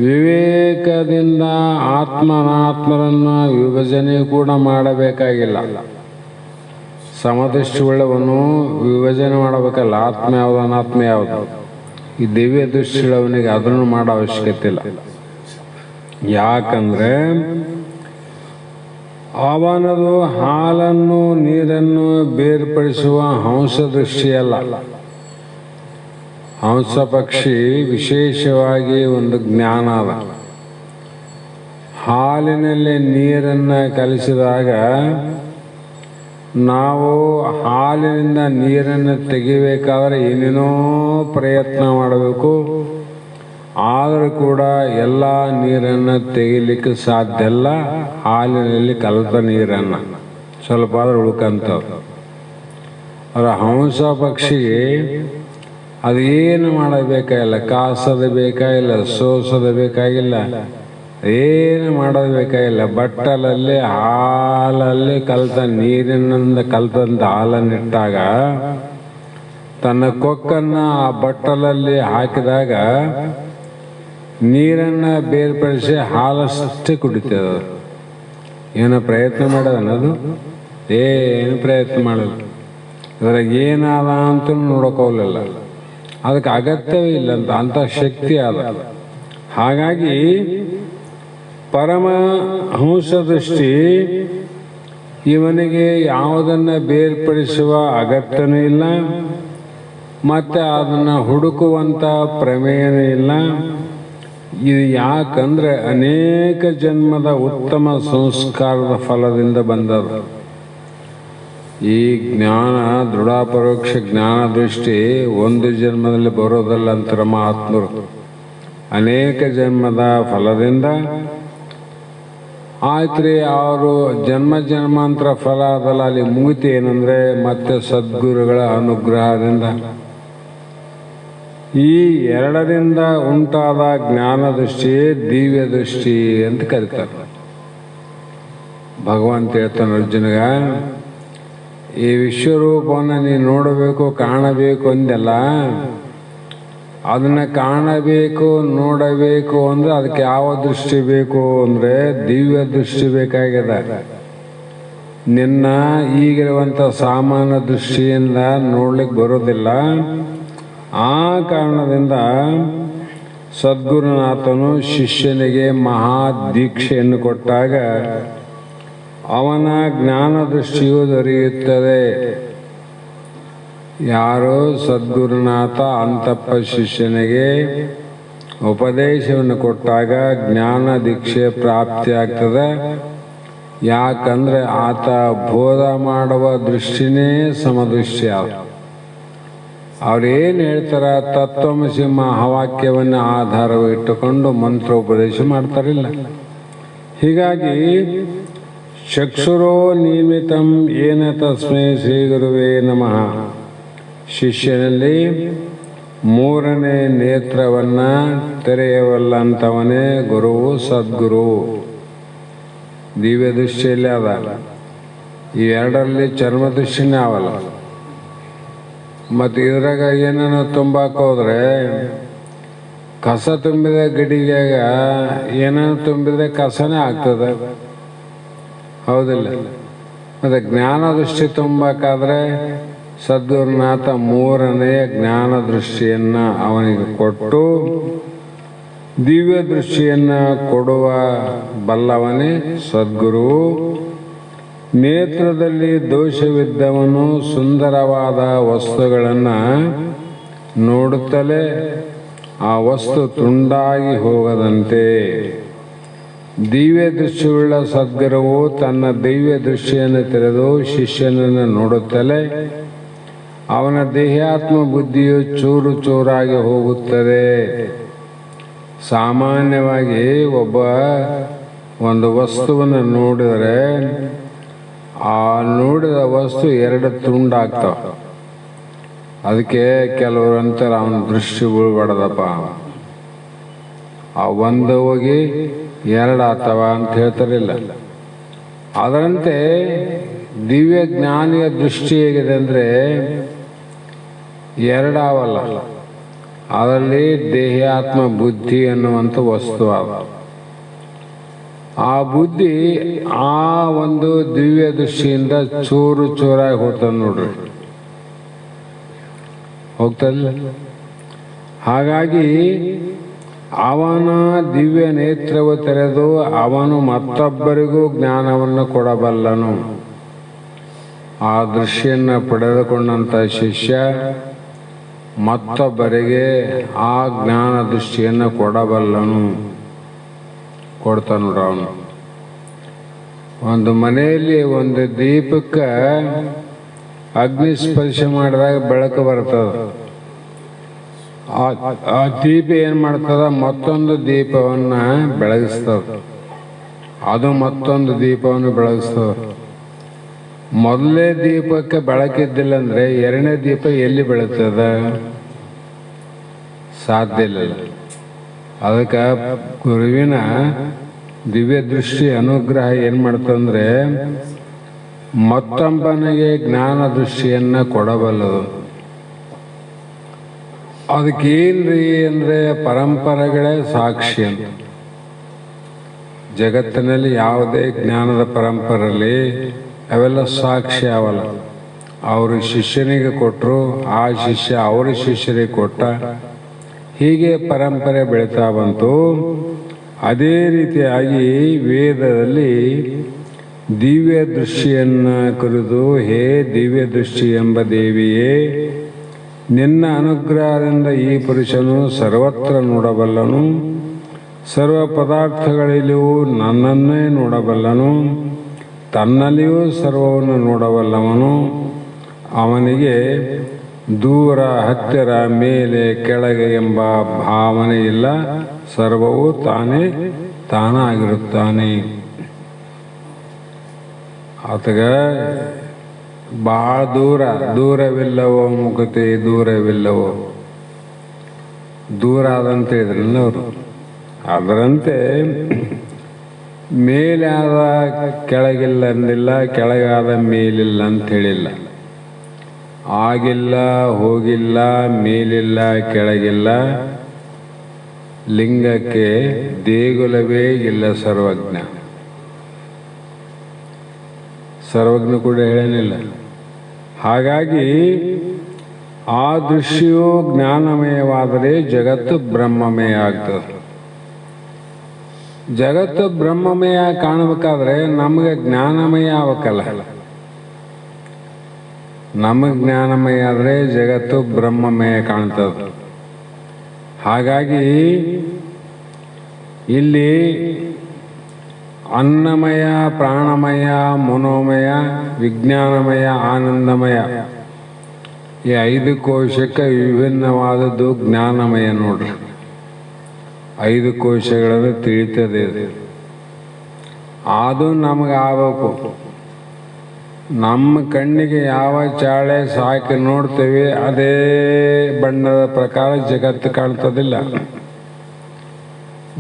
Speaker 2: ವಿವೇಕದಿಂದ ಆತ್ಮನಾತ್ಮರನ್ನು ವಿಭಜನೆ ಕೂಡ ಮಾಡಬೇಕಾಗಿಲ್ಲ. ಸಮದೃಷ್ಟಿ ಉಳ್ಳವನು ವಿಭಜನೆ ಮಾಡಬೇಕಲ್ಲ, ಆತ್ಮ ಯಾವುದು ಅನಾತ್ಮ ಯಾವುದು. ಈ ದಿವ್ಯ ದೃಷ್ಟಿ ಉಳ್ಳವನಿಗೆ ಅದನ್ನು ಮಾಡೋ ಅವಶ್ಯಕತೆ ಇಲ್ಲ. ಯಾಕಂದರೆ ಅವನದು ಹಾಲನ್ನು ನೀರನ್ನು ಬೇರ್ಪಡಿಸುವ ಹಂಸ ದೃಷ್ಟಿಯಲ್ಲ. ಹಂಸ ಪಕ್ಷಿ ವಿಶೇಷವಾಗಿ ಒಂದು ಜ್ಞಾನ ಅದ. ಹಾಲಿನಲ್ಲಿ ನೀರನ್ನು ಕಲಿಸಿದಾಗ ನಾವು ಹಾಲಿನಿಂದ ನೀರನ್ನು ತೆಗಿಬೇಕಾದ್ರೆ ಏನೇನೋ ಪ್ರಯತ್ನ ಮಾಡಬೇಕು. ಆದರೂ ಕೂಡ ಎಲ್ಲ ನೀರನ್ನು ತೆಗಿಲಿಕ್ಕೆ ಸಾಧ್ಯ ಇಲ್ಲ. ಹಾಲಿನಲ್ಲಿ ಕಲಿತ ನೀರನ್ನು ಸ್ವಲ್ಪ ಆದರೂ ಉಳ್ಕಂತವ್ರು. ಅದರ ಹಂಸ ಪಕ್ಷಿಗೆ ಅದೇನು ಮಾಡಬೇಕಾಗಿಲ್ಲ, ಕಾಸೋದು ಬೇಕಾಗಿಲ್ಲ, ಸೋಸೋದು ಬೇಕಾಗಿಲ್ಲ, ಏನು ಮಾಡೋದು ಬೇಕಾಗಿಲ್ಲ. ಬಟ್ಟಲಲ್ಲಿ ಹಾಲಲ್ಲಿ ಕಲಿತ ನೀರಿನಿಂದ ಕಲಿತಂಥ ಹಾಲನ್ನಿಟ್ಟಾಗ ತನ್ನ ಕೊಕ್ಕನ್ನು ಆ ಬಟ್ಟಲಲ್ಲಿ ಹಾಕಿದಾಗ ನೀರನ್ನು ಬೇರ್ಪಡಿಸಿ ಹಾಲಷ್ಟೇ ಕುಡಿತದ. ಏನೋ ಪ್ರಯತ್ನ ಮಾಡೋದನ್ನದು? ಏನು ಪ್ರಯತ್ನ ಮಾಡಲ್ಲ. ಅದ್ರಾಗ ಏನಾದ ಅಂತ ನೋಡೋಕೋಗಲಿಲ್ಲ. ಅದಕ್ಕೆ ಅಗತ್ಯವೇ ಇಲ್ಲ ಅಂತ, ಅಂಥ ಶಕ್ತಿ ಅದ. ಹಾಗಾಗಿ ಪರಮ ಹಂಸ ದೃಷ್ಟಿ ಇವನಿಗೆ ಯಾವುದನ್ನು ಬೇರ್ಪಡಿಸುವ ಅಗತ್ಯನೂ ಇಲ್ಲ, ಮತ್ತು ಅದನ್ನು ಹುಡುಕುವಂಥ ಪ್ರಮೇಯನೂ ಇಲ್ಲ. ಇದು ಯಾಕಂದರೆ ಅನೇಕ ಜನ್ಮದ ಉತ್ತಮ ಸಂಸ್ಕಾರದ ಫಲದಿಂದ ಬಂದದ. ಈ ಜ್ಞಾನ ದೃಢಪರೋಕ್ಷ ಜ್ಞಾನ ದೃಷ್ಟಿ ಒಂದು ಜನ್ಮದಲ್ಲಿ ಬರೋದಲ್ಲ ಅಂತಾರೆ ಮಹಾತ್ಮರು. ಅನೇಕ ಜನ್ಮದ ಫಲದಿಂದ ಆಯ್ತು ರೀ. ಅವರು ಜನ್ಮಾಂತರ ಫಲ ಅದಲ್ಲ, ಅಲ್ಲಿ ಮುಗಿತಿ ಏನಂದರೆ ಮತ್ತೆ ಸದ್ಗುರುಗಳ ಅನುಗ್ರಹದಿಂದ ಈ ಎರಡರಿಂದ ಉಂಟಾದ ಜ್ಞಾನ ದೃಷ್ಟಿಯೇ ದಿವ್ಯ ದೃಷ್ಟಿ ಅಂತ ಕರೀತಾರೆ. ಭಗವಂತ ಹೇಳ್ತಾನೆ ಅರ್ಜುನಗ, ಈ ವಿಶ್ವರೂಪವನ್ನು ನೀನು ನೋಡಬೇಕು, ಕಾಣಬೇಕು ಅಂದೆಲ್ಲ. ಅದನ್ನು ಕಾಣಬೇಕು, ನೋಡಬೇಕು ಅಂದರೆ ಅದಕ್ಕೆ ಯಾವ ದೃಷ್ಟಿ ಬೇಕು ಅಂದರೆ ದಿವ್ಯ ದೃಷ್ಟಿ ಬೇಕಾಗಿದೆ. ನಿನ್ನ ಈಗಿರುವಂಥ ಸಾಮಾನ್ಯ ದೃಷ್ಟಿಯಿಂದ ನೋಡ್ಲಿಕ್ಕೆ ಬರೋದಿಲ್ಲ. ಆ ಕಾರಣದಿಂದ ಸದ್ಗುರುನಾಥನು ಶಿಷ್ಯನಿಗೆ ಮಹಾ ದೀಕ್ಷೆಯನ್ನು ಕೊಟ್ಟಾಗ ಅವನ ಜ್ಞಾನ ದೃಷ್ಟಿಯು ದೊರೆಯುತ್ತದೆ. ಯಾರು ಸದ್ಗುರುನಾಥ ಅಂತಪ್ಪ ಶಿಷ್ಯನಿಗೆ ಉಪದೇಶವನ್ನು ಕೊಟ್ಟಾಗ ಜ್ಞಾನ ದೀಕ್ಷೆ ಪ್ರಾಪ್ತಿಯಾಗ್ತದೆ. ಯಾಕಂದರೆ ಆತ ಬೋಧ ಮಾಡುವ ದೃಷ್ಟಿನೇ ಸಮದೃಷ್ಟಿ. ಅವ್ರೇನು ಹೇಳ್ತಾರೆ, ತತ್ವಮಸಿ ಮಹಾವಾಕ್ಯವನ್ನು ಆಧಾರವಿಟ್ಟುಕೊಂಡು ಮಂತ್ರೋಪದೇಶ ಮಾಡ್ತಾರಿಲ್ಲ. ಹೀಗಾಗಿ ಚಕ್ಷುರೋ ನಿಯಮಿತಂ ಏನ ತಸ್ಮೈ ಶ್ರೀ ಗುರುವೇ ನಮಃ. ಶಿಷ್ಯನಲ್ಲಿ ಮೂರನೇ ನೇತ್ರವನ್ನು ತೆರೆಯವಲ್ಲಂಥವನೇ ಗುರುವು, ಸದ್ಗುರು. ದಿವ್ಯ ದೃಷ್ಟಿಯಲ್ಲಿ ಅದ. ಈ ಎರಡರಲ್ಲಿ ಚರ್ಮದೃಷ್ಟಿನೇ ಅವಲ್ಲ. ಮತ್ತು ಇದ್ರಾಗ ಏನನ್ನು ತುಂಬಾಕೋದ್ರೆ ಕಸ ತುಂಬಿದ ಗಡಿಗೆಗ ಏನನ್ನು ತುಂಬಿದ್ರೆ ಕಸನೇ ಆಗ್ತದೆ, ಹೌದಿಲ್ಲ? ಮತ್ತು ಜ್ಞಾನ ದೃಷ್ಟಿ ತುಂಬಬೇಕಾದ್ರೆ ಸದ್ಗುರುನಾಥ ಮೂರನೆಯ ಜ್ಞಾನ ದೃಷ್ಟಿಯನ್ನು ಅವನಿಗೆ ಕೊಟ್ಟು ದಿವ್ಯ ದೃಷ್ಟಿಯನ್ನು ಕೊಡುವ ಬಲ್ಲವನೇ ಸದ್ಗುರು. ನೇತ್ರದಲ್ಲಿ ದೋಷವಿದ್ದವನು ಸುಂದರವಾದ ವಸ್ತುಗಳನ್ನು ನೋಡುತ್ತಲೇ ಆ ವಸ್ತು ತುಂಡಾಗಿ ಹೋಗದಂತೆ ದಿವ್ಯ ದೃಷ್ಟಿಯುಳ್ಳ ಸದ್ಗುರುವು ತನ್ನ ದಿವ್ಯ ದೃಷ್ಟಿಯನ್ನು ತೆರೆದು ಶಿಷ್ಯನನ್ನು ನೋಡುತ್ತಲೇ ಅವನ ದೇಹಾತ್ಮ ಬುದ್ಧಿಯು ಚೂರು ಚೂರಾಗಿ ಹೋಗುತ್ತದೆ. ಸಾಮಾನ್ಯವಾಗಿ ಒಂದು ವಸ್ತುವನ್ನು ನೋಡಿದರೆ ಆ ನೋಡಿದ ವಸ್ತು ಎರಡು ತುಂಡಾಗ್ತಾವ. ಅದಕ್ಕೆ ಕೆಲವರು ಅಂತಾರೆ ಅವನ ದೃಷ್ಟಿ ಬೀಳ್ಬಾರ್ದಪ್ಪ, ಆ ಒಂದು ಹೋಗಿ ಎರಡು ಆಗ್ತಾವ ಅಂತ ಹೇಳ್ತಾರಿಲ್ಲ. ಅದರಂತೆ ದಿವ್ಯ ಜ್ಞಾನಿಯ ದೃಷ್ಟಿ ಹೇಗಿದೆ ಅಂದರೆ ಎರಡಾವಲ್ಲ, ಅದರಲ್ಲಿ ದೇಹಾತ್ಮ ಬುದ್ಧಿ ಅನ್ನುವಂಥ ವಸ್ತು ಅದ. ಆ ಬುದ್ಧಿ ಆ ಒಂದು ದಿವ್ಯ ದೃಷ್ಟಿಯಿಂದ ಚೂರು ಚೂರಾಗಿ ಹೋಗ್ತದೆ ನೋಡ್ರಿ, ಹೋಗ್ತದಿಲ್ಲ? ಹಾಗಾಗಿ ಅವನ ದಿವ್ಯ ನೇತ್ರವು ತೆರೆದು ಅವನು ಮತ್ತೊಬ್ಬರಿಗೂ ಜ್ಞಾನವನ್ನು ಕೊಡಬಲ್ಲನು. ಆ ದೃಷ್ಟಿಯನ್ನು ಪಡೆದುಕೊಂಡಂಥ ಶಿಷ್ಯ ಮತ್ತೊಬ್ಬರಿಗೆ ಆ ಜ್ಞಾನ ದೃಷ್ಟಿಯನ್ನು ಕೊಡಬಲ್ಲನು, ಕೊಡ್ತಾನ ನೋಡ್ರ. ಅವನು ಒಂದು ಮನೆಯಲ್ಲಿ ಒಂದು ದೀಪಕ್ಕೆ ಅಗ್ನಿ ಸ್ಪರ್ಶ ಮಾಡಿದಾಗ ಬೆಳಕು ಬರ್ತದೆ. ಆ ದೀಪ ಏನು ಮಾಡ್ತದ, ಮತ್ತೊಂದು ದೀಪವನ್ನು ಬೆಳಗಿಸ್ತದೆ, ಅದು ಮತ್ತೊಂದು ದೀಪವನ್ನು ಬೆಳಗಿಸ್ತದೆ. ಮೊದಲನೇ ದೀಪಕ್ಕೆ ಬೆಳಕಿದ್ದಿಲ್ಲ ಅಂದರೆ ಎರಡನೇ ದೀಪ ಎಲ್ಲಿ ಬೆಳೀತದ? ಸಾಧ್ಯ ಇಲ್ಲ. ಅದಕ್ಕೆ ಗುರುವಿನ ದಿವ್ಯ ದೃಷ್ಟಿ ಅನುಗ್ರಹ ಏನು ಮಾಡ್ತಂದ್ರೆ ಮತ್ತೊಬ್ಬನಿಗೆ ಜ್ಞಾನ ದೃಷ್ಟಿಯನ್ನು ಕೊಡಬಲ್ಲದು. ಅದಕ್ಕೇನ್ರಿ ಅಂದರೆ ಪರಂಪರೆಗಳೇ ಸಾಕ್ಷಿ ಅಂತ. ಜಗತ್ತಿನಲ್ಲಿ ಯಾವುದೇ ಜ್ಞಾನದ ಪರಂಪರೆಯಲ್ಲಿ ಅವೆಲ್ಲ ಸಾಕ್ಷಿ ಅವಲ್ಲ. ಅವರು ಶಿಷ್ಯನಿಗೆ ಕೊಟ್ಟರು, ಆ ಶಿಷ್ಯ ಅವರ ಶಿಷ್ಯರಿಗೆ ಕೊಟ್ಟ, ಹೀಗೆ ಪರಂಪರೆ ಬೆಳೀತಾ ಬಂತು. ಅದೇ ರೀತಿಯಾಗಿ ವೇದದಲ್ಲಿ ದಿವ್ಯ ದೃಷ್ಟಿಯನ್ನು ಕುರಿತು, ಹೇ ದಿವ್ಯ ದೃಷ್ಟಿ ಎಂಬ ದೇವಿಯೇ, ನಿನ್ನ ಅನುಗ್ರಹದಿಂದ ಈ ಪುರುಷನು ಸರ್ವತ್ರ ನೋಡಬಲ್ಲನು, ಸರ್ವ ಪದಾರ್ಥಗಳಲ್ಲಿಯೂ ನನ್ನನ್ನೇ ನೋಡಬಲ್ಲನು, ತನ್ನಲ್ಲಿಯೂ ಸರ್ವವನ್ನು ನೋಡಬಲ್ಲವನು. ಅವನಿಗೆ ದೂರ ಹತ್ತಿರ ಮೇಲೆ ಕೆಳಗೆ ಎಂಬ ಭಾವನೆ ಇಲ್ಲ, ಸರ್ವವು ತಾನೇ ತಾನಾಗಿರುತ್ತಾನೆ. ಆತಗ ಭಾಳ ದೂರವಿಲ್ಲವೋ ಮುಖತೆ ದೂರವಿಲ್ಲವೋ, ದೂರ ಆದಂತೆ ಇದ್ರಲ್ಲ ಅವರು. ಅದರಂತೆ ಮೇಲಾದ ಕೆಳಗಿಲ್ಲ ಅಂದಿಲ್ಲ, ಕೆಳಗಾದ ಮೇಲಿಲ್ಲ ಅಂತ ಹೇಳಿಲ್ಲ. ಆಗಿಲ್ಲ, ಹೋಗಿಲ್ಲ, ಮೇಲಿಲ್ಲ, ಕೆಳಗಿಲ್ಲ, ಲಿಂಗಕ್ಕೆ ದೇಗುಲವೇ ಇಲ್ಲ. ಸರ್ವಜ್ಞ ಕೂಡ ಹೇಳೇನಿಲ್ಲ. ಹಾಗಾಗಿ ಆ ದೃಶ್ಯವು ಜ್ಞಾನಮಯವಾದರೆ ಜಗತ್ತು ಬ್ರಹ್ಮಮಯ ಆಗ್ತದೆ. ಜಗತ್ತು ಬ್ರಹ್ಮಮಯ ಕಾಣಬೇಕಾದ್ರೆ ನಮಗೆ ಜ್ಞಾನಮಯ ಆಗಬೇಕಲ್ಲ. ನಮಗೆ ಜ್ಞಾನಮಯ ಆದರೆ ಜಗತ್ತು ಬ್ರಹ್ಮಮಯ ಕಾಣ್ತದೆ. ಹಾಗಾಗಿ ಇಲ್ಲಿ ಅನ್ನಮಯ, ಪ್ರಾಣಮಯ, ಮನೋಮಯ, ವಿಜ್ಞಾನಮಯ, ಆನಂದಮಯ ಈ 5 ಕೋಶಕ್ಕೆ ವಿಭಿನ್ನವಾದದ್ದು ಜ್ಞಾನಮಯ. ನೋಡ್ರಿ, 5 ಕೋಶಗಳನ್ನು ತಿಳಿತದೆ. ಅದು ನಮಗೆ ಆಗಬೇಕು. ನಮ್ಮ ಕಣ್ಣಿಗೆ ಯಾವ ಚಾಳೆ ಸಾಕಿ ನೋಡ್ತೇವೆ ಅದೇ ಬಣ್ಣದ ಪ್ರಕಾರ ಜಗತ್ತು ಕಾಣ್ತದಿಲ್ಲ.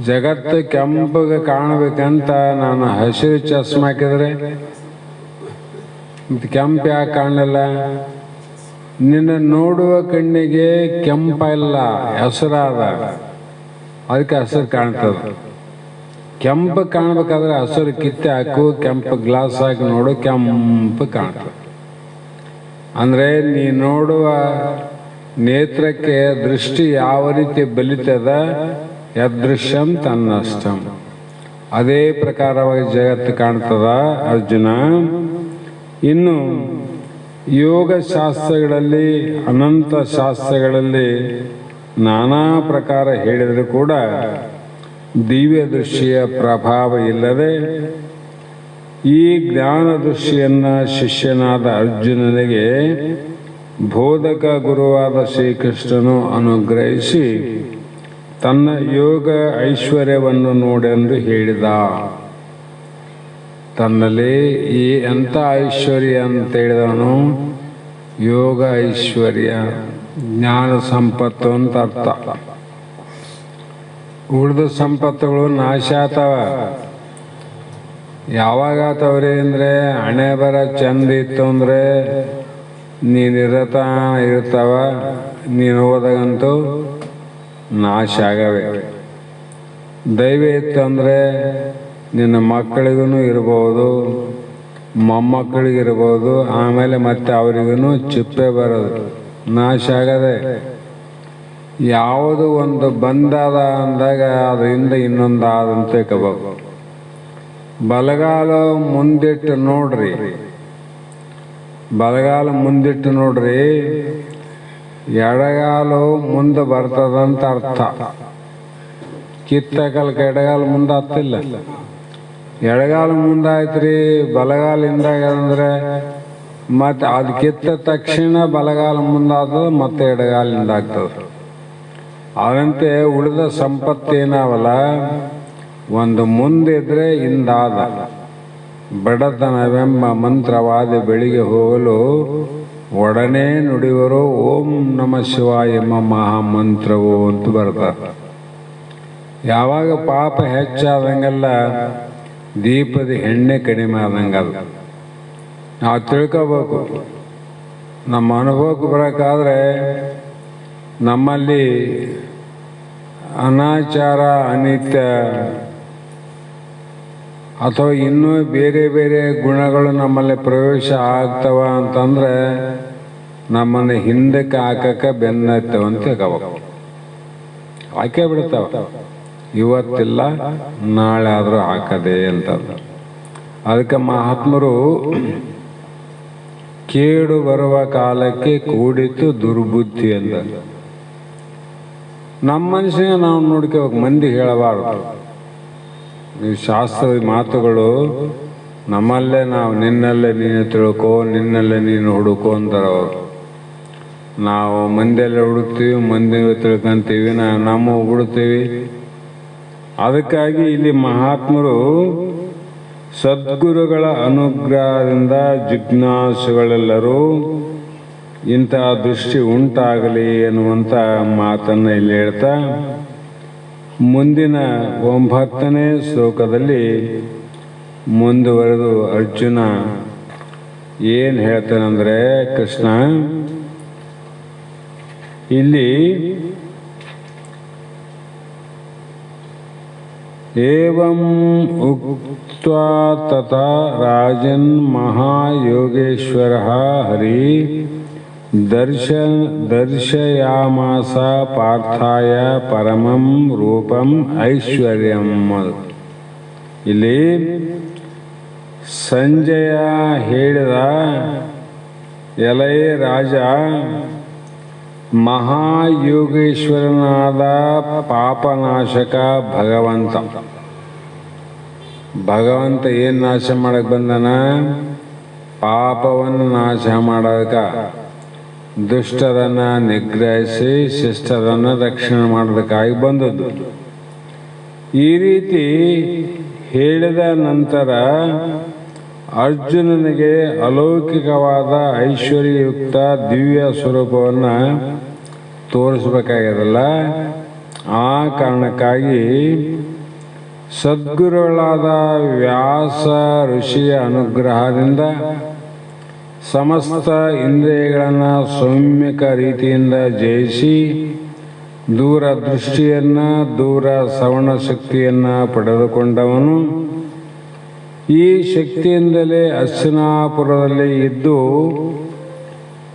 Speaker 2: ಜಗತ್ತು ಕೆಂಪಗೆ ಕಾಣಬೇಕಂತ ನಾನು ಹಸಿರು ಚಸ್ಮ ಹಾಕಿದ್ರೆ ಮತ್ತು ಕೆಂಪು ಯಾಕೆ ಕಾಣಲಿಲ್ಲ? ನಿನ್ನ ನೋಡುವ ಕಣ್ಣಿಗೆ ಕೆಂಪ ಇಲ್ಲ, ಹಸಿರಾದ, ಅದಕ್ಕೆ ಹಸಿರು ಕಾಣ್ತದೆ. ಕೆಂಪು ಕಾಣಬೇಕಾದ್ರೆ ಹಸಿರು ಕಿತ್ತೆ ಹಾಕು, ಕೆಂಪು ಗ್ಲಾಸ್ ಹಾಕಿ ನೋಡು, ಕೆಂಪು ಕಾಣ್ತದೆ. ಅಂದರೆ ನೀ ನೋಡುವ ನೇತ್ರಕ್ಕೆ ದೃಷ್ಟಿ ಯಾವ ರೀತಿ ಬಲಿತದ, ಯದೃಶ್ಯಂ ತನ್ನಷ್ಟಂ, ಅದೇ ಪ್ರಕಾರವಾಗಿ ಜಗತ್ತು ಕಾಣ್ತದ ಅರ್ಜುನ. ಇನ್ನು ಯೋಗ ಶಾಸ್ತ್ರಗಳಲ್ಲಿ, ಅನಂತ ಶಾಸ್ತ್ರಗಳಲ್ಲಿ ನಾನಾ ಪ್ರಕಾರ ಹೇಳಿದರೂ ಕೂಡ ದಿವ್ಯ ದೃಷ್ಟಿಯ ಪ್ರಭಾವ ಇಲ್ಲದೆ ಈ ಜ್ಞಾನ ದೃಷ್ಟಿಯನ್ನು ಶಿಷ್ಯನಾದ ಅರ್ಜುನನಿಗೆ ಬೋಧಕ ಗುರುವಾದ ಶ್ರೀಕೃಷ್ಣನು ಅನುಗ್ರಹಿಸಿ ತನ್ನ ಯೋಗ ಐಶ್ವರ್ಯವನ್ನು ನೋಡೆಂದು ಹೇಳಿದ. ತನ್ನಲ್ಲಿ ಈ ಎಂಥ ಐಶ್ವರ್ಯ ಅಂತ ಹೇಳಿದವನು? ಯೋಗ ಐಶ್ವರ್ಯ, ಜ್ಞಾನ ಸಂಪತ್ತು ಅಂತ ಅರ್ಥ. ಉಳಿದ ಸಂಪತ್ತುಗಳು ನಾಶ ಆತವ. ಯಾವಾಗ ಆತವ್ರಿ ಅಂದರೆ ಹಣೆ ಬರ ಚಂದ ಇತ್ತು ಅಂದರೆ ಇರ್ತಾವ, ನೀನು ಹೋದಾಗಂತೂ ನಾಶ ಆಗವೆ. ದೈವ ಇತ್ತು ಅಂದರೆ ನಿನ್ನ ಮಕ್ಕಳಿಗೂ ಇರ್ಬೋದು, ಮೊಮ್ಮಕ್ಕಳಿಗಿರ್ಬೋದು, ಆಮೇಲೆ ಮತ್ತೆ ಅವರಿಗೂ ಚಿಪ್ಪೆ ಬರೋದು, ನಾಶ ಆಗದೆ. ಯಾವುದು ಒಂದು ಬಂದಾದ ಅಂದಾಗ ಅದರಿಂದ ಇನ್ನೊಂದು ಆದಂತ ತಿಳ್ಕೋಬೇಕು. ಬಲಗಾಲು ಮುಂದಿಟ್ಟು ನೋಡ್ರಿ, ಬಲಗಾಲು ಮುಂದಿಟ್ಟು ನೋಡ್ರಿ, ಎಡಗಾಲು ಮುಂದೆ ಬರ್ತದಂತ ಅರ್ಥ. ಕಿತ್ತ ಕಲ್ಕ ಎಡಗಾಲು ಮುಂದೆ ಹತ್ತಿಲ್ಲ. ಎಡಗಾಲು ಮುಂದಾಯ್ತ್ರಿ, ಬಲಗಾಲಿಂದ ಅಂದ್ರೆ ಮತ್ತೆ ಅದು ಕಿತ್ತ ತಕ್ಷಣ ಬಲಗಾಲು ಮುಂದಾಗ್ತದೆ, ಮತ್ತೆ ಎಡಗಾಲಿಂದ ಆಗ್ತದೆ. ಅದಂತೆ ಉಳಿದ ಸಂಪತ್ತೇನಾವಲ್ಲ, ಒಂದು ಮುಂದಿದ್ರೆ ಹಿಂದಾದ. ಬಡತನವೆಂಬ ಮಂತ್ರವಾದಿ ಬೆಳಿಗ್ಗೆ ಹೋಗಲು ಒಡನೆ ನುಡಿವರು ಓಂ ನಮಃ ಶಿವಾಯ ಎಂಬ ಮಹಾಮಂತ್ರವು ಅಂತ ಬರ್ತಾರೆ. ಯಾವಾಗ ಪಾಪ ಹೆಚ್ಚಾದಂಗೆಲ್ಲ ದೀಪದ ಎಣ್ಣೆ ಕಡಿಮೆ ಆದಂಗಲ್ಲ. ನಾವು ತಿಳ್ಕೋಬೇಕು. ನಮ್ಮ ಅನುಭವಕ್ಕೆ ಬರೋಕ್ಕಾದ್ರೆ ನಮ್ಮಲ್ಲಿ ಅನಾಚಾರ, ಅನಿತ್ಯ ಅಥವಾ ಇನ್ನೂ ಬೇರೆ ಬೇರೆ ಗುಣಗಳು ನಮ್ಮಲ್ಲಿ ಪ್ರವೇಶ ಆಗ್ತವ ಅಂತಂದ್ರೆ ನಮ್ಮನ್ನು ಹಿಂದಕ್ಕೆ ಹಾಕಕ್ಕೆ ಬೆನ್ನತ್ತವಂತ ತಿಳ್ಕೋಬೇಕು. ಹಾಕೇ ಬಿಡ್ತಾವ. ಇವತ್ತಿಲ್ಲ ನಾಳೆ ಆದರೂ ಹಾಕದೆ ಅಂತ. ಅದಕ್ಕೆ ಮಹಾತ್ಮರು ಕೇಡು ಬರುವ ಕಾಲಕ್ಕೆ ಕೂಡಿತು ದುರ್ಬುದ್ಧಿ ಅಂತ. ನಮ್ಮ ಮನುಷ್ಯನ ನಾವು ನೋಡ್ಕೋಬೇಕು, ಮಂದಿ ಹೇಳಬಾರ್ದು. ಈ ಶಾಸ್ತ್ರದ ಮಾತುಗಳು ನಮ್ಮಲ್ಲೇ ನಾವು ನಿನ್ನಲ್ಲೇ ನೀನು ತಿಳ್ಕೊ, ನಿನ್ನಲ್ಲೇ ನೀನು ಹುಡುಕೋ ಅಂತಾರೆ ಅವರು. ನಾವು ಮಂದಿಯಲ್ಲೇ ಹುಡುಕ್ತೀವಿ, ಮಂದಿ ತಿಳ್ಕೊಂತೀವಿ, ನಮ್ಮ ಹುಡುಕ್ತೀವಿ, ಅದಕ್ಕಾಗಿ ಇಲ್ಲಿ ಮಹಾತ್ಮರು ಸದ್ಗುರುಗಳ ಅನುಗ್ರಹದಿಂದ ಜಿಜ್ಞಾಸುಗಳೆಲ್ಲರೂ ಇಂತಹ ದೃಷ್ಟಿ ಉಂಟಾಗಲಿ ಎನ್ನುವಂಥ ಮಾತನ್ನು ಇಲ್ಲಿ ಹೇಳ್ತಾ ಮುಂದಿನ 9ನೇ ಶ್ಲೋಕದಲ್ಲಿ ಮುಂದುವರೆದು ಅರ್ಜುನ ಏನು ಹೇಳ್ತಾನಂದ್ರೆ, ಕೃಷ್ಣ ಇಲ್ಲಿ ಏವಂ ಉಕ್ತ್ವಾ ತಥಾ ರಾಜನ್ ಮಹಾಯೋಗೇಶ್ವರಃ ಹರಿ ದರ್ಶಯಾಮಾಸ ಪಾರ್ಥಾಯ ಪರಮಂ ರೂಪಂ ಐಶ್ವರ್ಯಂ. ಇಲ್ಲಿ ಸಂಜಯ ಹೇಳಿದ, ಎಲೈ ರಾಜ, ಮಹಾಯೋಗೇಶ್ವರನಾದ ಪಾಪನಾಶಕ ಭಗವಂತ ಏನು ನಾಶ ಮಾಡಕ್ಕೆ ಬಂದನ? ಪಾಪವನ್ನು ನಾಶ ಮಾಡೋದಕ್ಕೆ, ದುಷ್ಟರನ್ನು ನಿಗ್ರಹಿಸಿ ಶಿಷ್ಟರನ್ನು ರಕ್ಷಣೆ ಮಾಡೋದಕ್ಕಾಗಿ ಬಂದದ್ದು. ಈ ರೀತಿ ಹೇಳಿದ ನಂತರ ಅರ್ಜುನನಿಗೆ ಅಲೌಕಿಕವಾದ ಐಶ್ವರ್ಯಯುಕ್ತ ದಿವ್ಯ ಸ್ವರೂಪವನ್ನು ತೋರಿಸಬೇಕಾಗಿರಲ್ಲ. ಆ ಕಾರಣಕ್ಕಾಗಿ ಸದ್ಗುರುಗಳಾದ ವ್ಯಾಸ ಋಷಿಯ ಅನುಗ್ರಹದಿಂದ ಸಮಸ್ತ ಇಂದ್ರಿಯಗಳನ್ನು ಸೌಮ್ಯಕ ರೀತಿಯಿಂದ ಜಯಿಸಿ ದೂರದೃಷ್ಟಿಯನ್ನು, ದೂರ ಶ್ರವಣ ಶಕ್ತಿಯನ್ನು ಪಡೆದುಕೊಂಡವನು ಈ ಶಕ್ತಿಯಿಂದಲೇ ಹಸ್ತಿನಾಪುರದಲ್ಲಿ ಇದ್ದು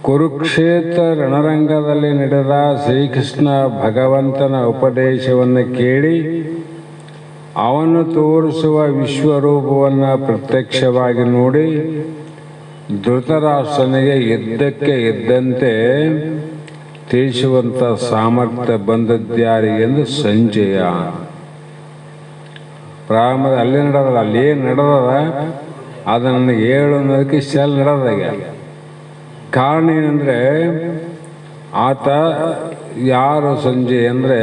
Speaker 2: ಕುರುಕ್ಷೇತ್ರ ರಣರಂಗದಲ್ಲಿ ನಡೆದ ಶ್ರೀಕೃಷ್ಣ ಭಗವಂತನ ಉಪದೇಶವನ್ನು ಕೇಳಿ ಅವನು ತೋರಿಸುವ ವಿಶ್ವರೂಪವನ್ನು ಪ್ರತ್ಯಕ್ಷವಾಗಿ ನೋಡಿ ಧೃತರಾಷ್ಟ್ರನಿಗೆ ಎದ್ದಕ್ಕೆ ಎದ್ದಂತೆ ತಿಳಿಸುವಂಥ ಸಾಮರ್ಥ್ಯ ಬಂದದ್ಯಾರಿಗೆಂದು ಸಂಜಯ. ಪ್ರಾರಂಭದ ಅಲ್ಲಿ ನಡೆದಲ್ಲ, ಅಲ್ಲಿ ಏನು ನಡೆದದ ಅದು ನನಗೆ ಹೇಳು ಅನ್ನೋದಕ್ಕೆ ಇಷ್ಟೆಲ್ಲ ನಡೆದಾಗ. ಕಾರಣ ಏನಂದರೆ, ಆತ ಯಾರು ಸಂಜಯ್ ಅಂದರೆ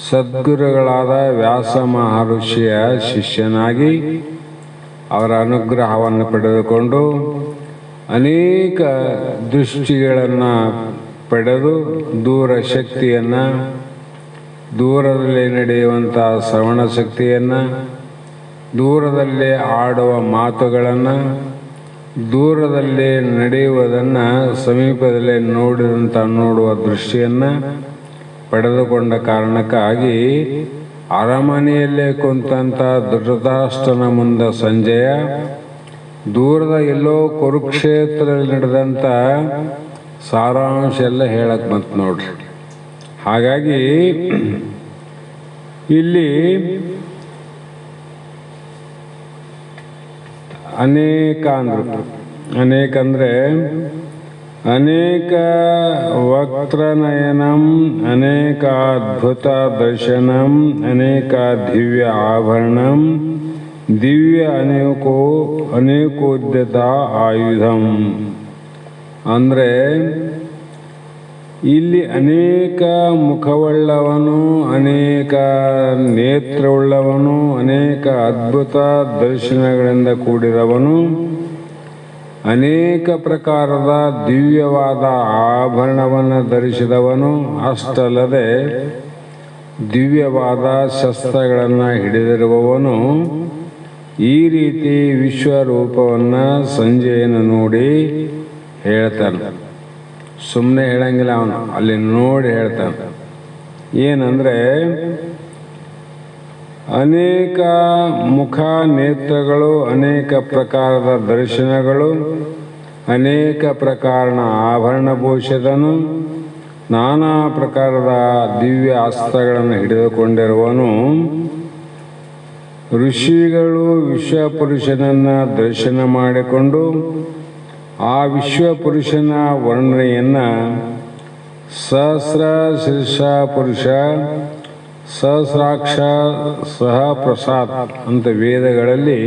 Speaker 2: ಸದ್ಗುರುಗಳಾದ ವ್ಯಾಸ ಮಹರ್ಷಿಯ ಶಿಷ್ಯನಾಗಿ ಅವರ ಅನುಗ್ರಹವನ್ನು ಪಡೆದುಕೊಂಡು ಅನೇಕ ದೃಷ್ಟಿಗಳನ್ನು ಪಡೆದು ದೂರ ಶಕ್ತಿಯನ್ನು, ದೂರದಲ್ಲಿ ನಡೆಯುವಂಥ ಶ್ರವಣ ಶಕ್ತಿಯನ್ನು, ದೂರದಲ್ಲೇ ಆಡುವ ಮಾತುಗಳನ್ನು, ದೂರದಲ್ಲೇ ನಡೆಯುವುದನ್ನು ಸಮೀಪದಲ್ಲೇ ನೋಡುವ ದೃಷ್ಟಿಯನ್ನು ಪಡೆದುಕೊಂಡ ಕಾರಣಕ್ಕಾಗಿ ಅರಮನೆಯಲ್ಲೇ ಕುಂತಂಥ ಧೃತರಾಷ್ಟ್ರನ ಮುಂದೆ ಸಂಜಯ ದೂರದ ಎಲ್ಲೋ ಕುರುಕ್ಷೇತ್ರದಲ್ಲಿ ನಡೆದಂಥ ಸಾರಾಂಶ ಎಲ್ಲ ಹೇಳಕ್ಕೆ ಬಂತು ನೋಡ್ರಿ. ಹಾಗಾಗಿ ಇಲ್ಲಿ ಅನೇಕಂದ್ರೆ ಅನೇಕ ವಕ್ತ್ರನಯನಂ, ಅನೇಕ ಅದ್ಭುತ ದರ್ಶನಂ, ಅನೇಕ ದಿವ್ಯ ಆಭರಣಂ, ದಿವ್ಯ ಅನೇಕೋದ್ಯತ ಆಯುಧಂ. ಅಂದರೆ ಇಲ್ಲಿ ಅನೇಕ ಮುಖವುಳ್ಳವನು, ಅನೇಕ ನೇತ್ರವುಳ್ಳವನು, ಅನೇಕ ಅದ್ಭುತ ದರ್ಶನಗಳಿಂದ ಕೂಡಿದವನು, ಅನೇಕ ಪ್ರಕಾರದ ದಿವ್ಯವಾದ ಆಭರಣವನ್ನು ಧರಿಸಿದವನು, ಅಷ್ಟಲ್ಲದೆ ದಿವ್ಯವಾದ ಶಸ್ತ್ರಗಳನ್ನು ಹಿಡಿದಿರುವವನು. ಈ ರೀತಿ ವಿಶ್ವರೂಪವನ್ನು ಸಂಜಯನು ನೋಡಿ ಹೇಳ್ತಾನೆ. ಸುಮ್ಮನೆ ಹೇಳಂಗಿಲ್ಲ, ಅವನು ಅಲ್ಲಿ ನೋಡಿ ಹೇಳ್ತಾನೆ. ಏನಂದರೆ ಅನೇಕ ಮುಖ ನೇತ್ರಗಳು, ಅನೇಕ ಪ್ರಕಾರದ ದರ್ಶನಗಳು, ಅನೇಕ ಪ್ರಕಾರದ ಆಭರಣಭೂಷಿತನು, ನಾನಾ ಪ್ರಕಾರದ ದಿವ್ಯ ಅಸ್ತ್ರಗಳನ್ನು ಹಿಡಿದುಕೊಂಡಿರುವನು. ಋಷಿಗಳು ವಿಶ್ವಪುರುಷನನ್ನು ದರ್ಶನ ಮಾಡಿಕೊಂಡು ಆ ವಿಶ್ವಪುರುಷನ ವರ್ಣನೆಯನ್ನು ಸಹಸ್ರ ಶೀರ್ಷ ಪುರುಷ, ಸಹಸ್ರಾಕ್ಷ, ಸಹ ಪ್ರಸಾದ್ ಅಂತ ವೇದಗಳಲ್ಲಿ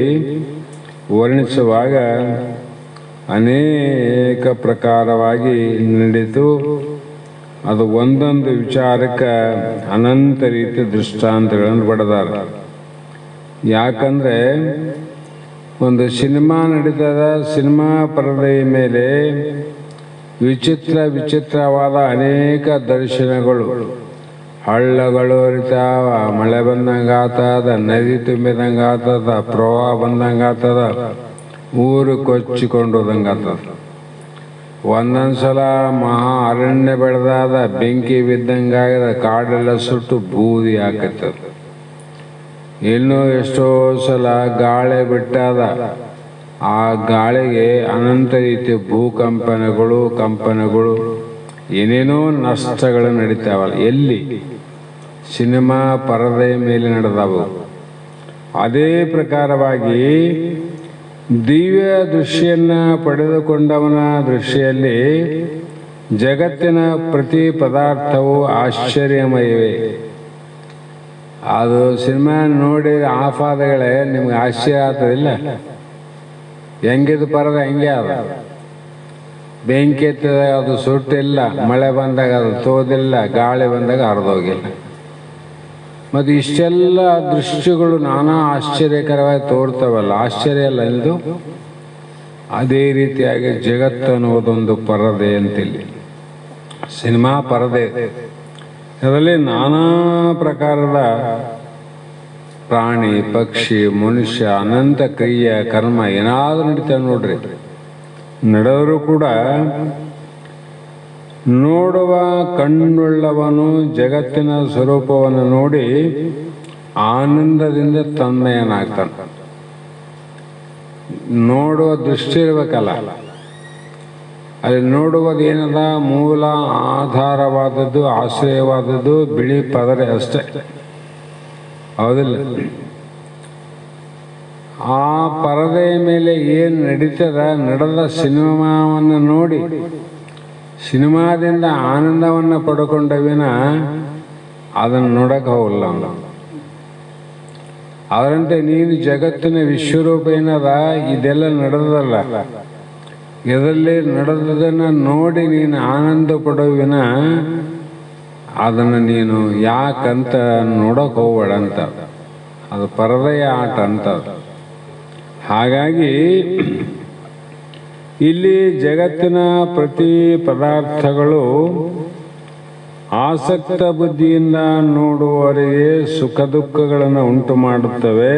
Speaker 2: ವರ್ಣಿಸುವಾಗ ಅನೇಕ ಪ್ರಕಾರವಾಗಿ ನಡೆದು ಅದು ಒಂದೊಂದು ವಿಚಾರಕ್ಕೆ ಅನಂತ ರೀತಿ ದೃಷ್ಟಾಂತಗಳನ್ನು ಬಡದಾರ. ಯಾಕಂದರೆ ಒಂದು ಸಿನಿಮಾ ನಡೀತದ, ಸಿನಿಮಾ ಪರದೆಯ ಮೇಲೆ ವಿಚಿತ್ರವಾದ ಅನೇಕ ದರ್ಶನಗಳು. ಹಳ್ಳಗಳು ಹರಿತಾವ, ಮಳೆ ಬಂದಂಗೆ ಆತದ, ನದಿ ತುಂಬಿದಂಗೆ ಆತದ, ಪ್ರವಾಹ ಬಂದಂಗೆ ಆತದ, ಊರು ಕೊಚ್ಚಿಕೊಂಡು ಹೋದಂಗೆ ಆತದ. ಒಂದೊಂದು ಸಲ ಮಹಾ ಅರಣ್ಯ ಬೆಳೆದಾದ, ಬೆಂಕಿ ಬಿದ್ದಂಗಾಗದ, ಕಾಡೆಲ್ಲ ಸುಟ್ಟು ಬೂದಿ ಹಾಕತ್ತದ. ಇನ್ನೂ ಎಷ್ಟೋ ಸಲ ಗಾಳಿ ಬಿಟ್ಟಾದ, ಆ ಗಾಳಿಗೆ ಅನಂತ ರೀತಿಯ ಕಂಪನಗಳು ಏನೇನೋ ನಷ್ಟಗಳು ನಡೀತಾವಲ್ಲ. ಎಲ್ಲಿ? ಸಿನಿಮಾ ಪರದೆಯ ಮೇಲೆ ನಡೆದವು. ಅದೇ ಪ್ರಕಾರವಾಗಿ ದಿವ್ಯ ದೃಷ್ಟಿಯನ್ನು ಪಡೆದುಕೊಂಡವನ ದೃಷ್ಟಿಯಲ್ಲಿ ಜಗತ್ತಿನ ಪ್ರತಿ ಪದಾರ್ಥವು ಆಶ್ಚರ್ಯಮಯವೇ. ಅದು ಸಿನಿಮಾ ನೋಡಿ ಆಫ್ ಆದಗಳೇ ನಿಮ್ಗೆ ಆಶ್ಚರ್ಯ ಆಗ್ತದಿಲ್ಲ? ಹೆಂಗಿದು ಪರದ ಹೆಂಗೆ ಅದ, ಬೆಂಕಿ ಎತ್ತಿದಾಗ ಅದು ಸುಟ್ಟಿಲ್ಲ, ಮಳೆ ಬಂದಾಗ ಅದು ತೋದಿಲ್ಲ, ಗಾಳಿ ಬಂದಾಗ ಹರಿದೋಗಿಲ್ಲ. ಮತ್ತು ಇಷ್ಟೆಲ್ಲ ದೃಶ್ಯಗಳು ನಾನಾ ಆಶ್ಚರ್ಯಕರವಾಗಿ ತೋರ್ತವಲ್ಲ, ಆಶ್ಚರ್ಯ ಅಲ್ಲ ಇದು? ಅದೇ ರೀತಿಯಾಗಿ ಜಗತ್ತು ಅನ್ನೋದೊಂದು ಪರದೆ ಅಂತಿಲ್ಲಿ, ಸಿನಿಮಾ ಪರದೆ. ಅದರಲ್ಲಿ ನಾನಾ ಪ್ರಕಾರದ ಪ್ರಾಣಿ, ಪಕ್ಷಿ, ಮನುಷ್ಯ, ಅನಂತ ಕ್ರಿಯೆ, ಕರ್ಮ ಏನಾದರೂ ನಡೀತಾರೆ ನೋಡ್ರಿ. ನಡೆದರೂ ಕೂಡ ನೋಡುವ ಕಣ್ಣುಳ್ಳವನು ಜಗತ್ತಿನ ಸ್ವರೂಪವನ್ನು ನೋಡಿ ಆನಂದದಿಂದ ತನ್ಮಯನಾಗ್ತಾನೆ. ನೋಡುವ ದೃಷ್ಟಿ ಇರಬೇಕಲ್ಲ, ಅಲ್ಲಿ ನೋಡುವುದು ಏನದ, ಮೂಲ ಆಧಾರವಾದದ್ದು, ಆಶ್ರಯವಾದದ್ದು ಬಿಳಿ ಪದರೆ ಅಷ್ಟೇ, ಹೌದಿಲ್ಲ? ಆ ಪರದೆಯ ಮೇಲೆ ಏನು ನಡೀತದ, ನಡೆದ ಸಿನಿಮಾವನ್ನು ನೋಡಿ ಸಿನಿಮಾದಿಂದ ಆನಂದವನ್ನು ಪಡ್ಕೊಂಡವಿನ ಅದನ್ನು ನೋಡಕ್ಕೆ ಹೋಗಲ್ಲ ಅವನು. ಅದರಂತೆ ನೀನು ಜಗತ್ತಿನ ವಿಶ್ವರೂಪ ಏನದ, ಇದೆಲ್ಲ ನಡೆದಲ್ಲ, ಇದರಲ್ಲಿ ನಡೆದದನ್ನು ನೋಡಿ ನೀನು ಆನಂದ ಪಡುವಿನ ಅದನ್ನು ನೀನು ಯಾಕಂತ ನೋಡಕ್ಕೆ ಹೋಗಬೇಡ ಅಂತ. ಅದು ಪರದೆಯ ಆಟ ಅಂತ. ಹಾಗಾಗಿ ಇಲ್ಲಿ ಜಗತ್ತಿನ ಪ್ರತಿ ಪದಾರ್ಥಗಳು ಆಸಕ್ತ ಬುದ್ಧಿಯಿಂದ ನೋಡುವವರಿಗೆ ಸುಖ ದುಃಖಗಳನ್ನು ಉಂಟು ಮಾಡುತ್ತವೆ.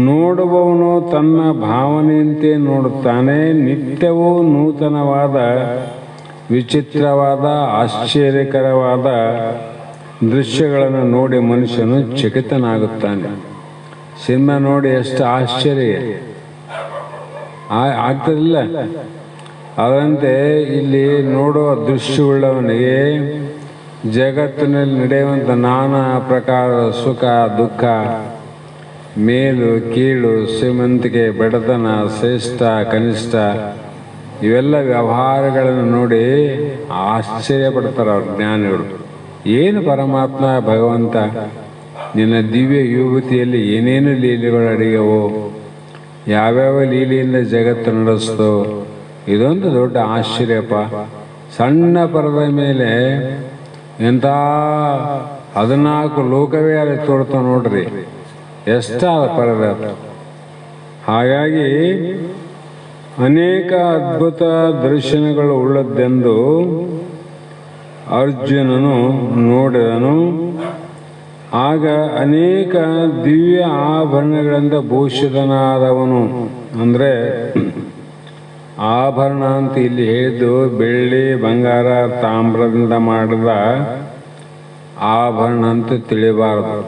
Speaker 2: ನೋಡುವವನು ತನ್ನ ಭಾವನೆಯಂತೆ ನೋಡುತ್ತಾನೆ. ನಿತ್ಯವೂ ನೂತನವಾದ, ವಿಚಿತ್ರವಾದ, ಆಶ್ಚರ್ಯಕರವಾದ ದೃಶ್ಯಗಳನ್ನು ನೋಡಿ ಮನುಷ್ಯನು ಚಕಿತನಾಗುತ್ತಾನೆ. ಸಿನಿಮಾ ನೋಡಿ ಎಷ್ಟು ಆಶ್ಚರ್ಯ ಆಗ್ತದಿಲ್ಲ? ಅದರಂತೆ ಇಲ್ಲಿ ನೋಡುವ ದೃಶ್ಯವುಳ್ಳವನಿಗೆ ಜಗತ್ತಿನಲ್ಲಿ ನಡೆಯುವಂಥ ನಾನಾ ಪ್ರಕಾರದ ಸುಖ ದುಃಖ, ಮೇಲು ಕೀಳು, ಶ್ರೀಮಂತಿಕೆ ಬಡತನ, ಶ್ರೇಷ್ಠ ಕನಿಷ್ಠ, ಇವೆಲ್ಲ ವ್ಯವಹಾರಗಳನ್ನು ನೋಡಿ ಆಶ್ಚರ್ಯ ಪಡ್ತಾರೆ ಅವ್ರ ಜ್ಞಾನಿಗಳು. ಏನು ಪರಮಾತ್ಮ ಭಗವಂತ ನಿನ್ನ ದಿವ್ಯ ಯುವತಿಯಲ್ಲಿ ಏನೇನು ಲೀಲೆಗಳು ಅಡಿಗೆವೋ, ಯಾವ್ಯಾವ ಲೀಲೆಯಿಂದ ಜಗತ್ತು ನಡೆಸ್ತೋ, ಇದೊಂದು ದೊಡ್ಡ ಆಶ್ಚರ್ಯಪ್ಪ. ಸಣ್ಣ ಪರದ ಮೇಲೆ ಎಂಥ 14 ಲೋಕವೇ ಅಲ್ಲಿ ತೋರ್ತಾವ ನೋಡ್ರಿ, ಎಷ್ಟಾದ ಪರದ. ಹಾಗಾಗಿ ಅನೇಕ ಅದ್ಭುತ ದರ್ಶನಗಳು ಉಳ್ಳದ್ದೆಂದು ಅರ್ಜುನನು ನೋಡಿದನು. ಆಗ ಅನೇಕ ದಿವ್ಯ ಆಭರಣಗಳಿಂದ ಭೂಷಿತನಾದವನು, ಅಂದರೆ ಆಭರಣ ಅಂತ ಇಲ್ಲಿ ಹೇಳಿದ್ದು ಬೆಳ್ಳಿ, ಬಂಗಾರ, ತಾಮ್ರದಿಂದ ಮಾಡಿದ ಆಭರಣ ಅಂತ ತಿಳಿಬಾರದು.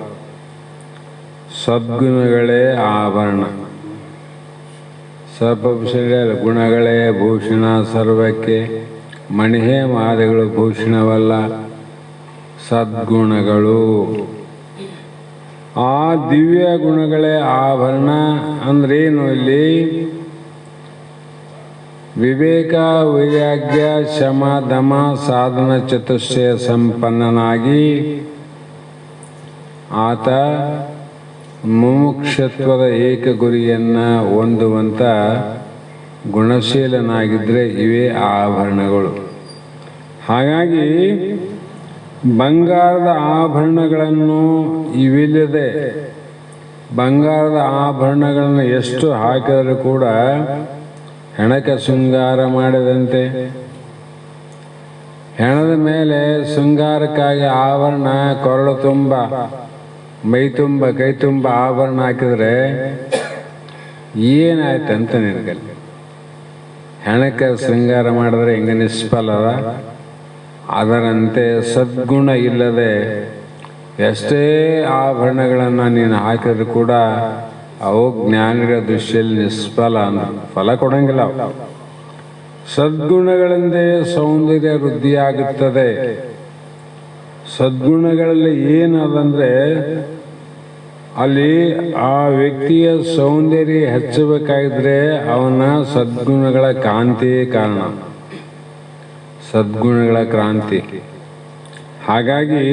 Speaker 2: ಸದ್ಗುಣಗಳೇ ಆಭರಣ, ಸರ್ವಭೂಷಣ ಗುಣಗಳೇ ಭೂಷಣ. ಸರ್ವಕ್ಕೆ ಮಣಿಹೇ ಮಾದಗಳು ಭೂಷಣವಲ್ಲ, ಸದ್ಗುಣಗಳು. ಆ ದಿವ್ಯ ಗುಣಗಳೇ ಆಭರಣ ಅಂದ್ರೇನು? ಇಲ್ಲಿ ವಿವೇಕ, ವೈರಾಗ್ಯ, ಶಮ, ದಮ, ಸಾಧನ ಚತುಷ್ಟಯ ಸಂಪನ್ನನಾಗಿ ಆತ ಮುಮುಕ್ಷತ್ವದ ಏಕ ಗುರಿಯನ್ನು ಹೊಂದುವಂಥ ಗುಣಶೀಲನಾಗಿದ್ದರೆ ಇವೇ ಆಭರಣಗಳು. ಹಾಗಾಗಿ ಬಂಗಾರದ ಆಭರಣಗಳನ್ನು ಇವಿಲ್ಲದೆ ಬಂಗಾರದ ಆಭರಣಗಳನ್ನು ಎಷ್ಟು ಹಾಕಿದರೂ ಕೂಡ ಹೆಣಕ್ಕೆ ಶೃಂಗಾರ ಮಾಡಿದಂತೆ. ಹೆಣದ ಮೇಲೆ ಶೃಂಗಾರಕ್ಕಾಗಿ ಆಭರಣ ಕೊರಳು ತುಂಬ, ಮೈ ತುಂಬ, ಕೈ ತುಂಬ ಆಭರಣ ಹಾಕಿದ್ರೆ ಏನಾಯ್ತಂತ ನಿನಗಲ್ಲಿ. ಹೆಣಕ್ಕೆ ಶೃಂಗಾರ ಮಾಡಿದ್ರೆ ಹೆಂಗೆ ನಿಷ್ಫಲದ, ಅದರಂತೆ ಸದ್ಗುಣ ಇಲ್ಲದೆ ಎಷ್ಟೇ ಆಭರಣಗಳನ್ನು ನೀನು ಹಾಕಿದ್ರು ಕೂಡ ಅವು ಜ್ಞಾನಿಗಳ ದೃಷ್ಟಿಯಲ್ಲಿ ನಿಷ್ಫಲ, ಫಲ ಕೊಡಂಗಿಲ್ಲ. ಸದ್ಗುಣಗಳಿಂದ ಸೌಂದರ್ಯ ವೃದ್ಧಿಯಾಗುತ್ತದೆ. ಸದ್ಗುಣಗಳಲ್ಲಿ ಏನದಂದ್ರೆ ಅಲ್ಲಿ ಆ ವ್ಯಕ್ತಿಯ ಸೌಂದರ್ಯ ಹೆಚ್ಚಬೇಕಾಗಿದ್ರೆ ಅವನ ಸದ್ಗುಣಗಳ ಕಾಂತಿಯೇ ಕಾರಣ, ಸದ್ಗುಣಗಳ ಕ್ರಾಂತಿ. ಹಾಗಾಗಿ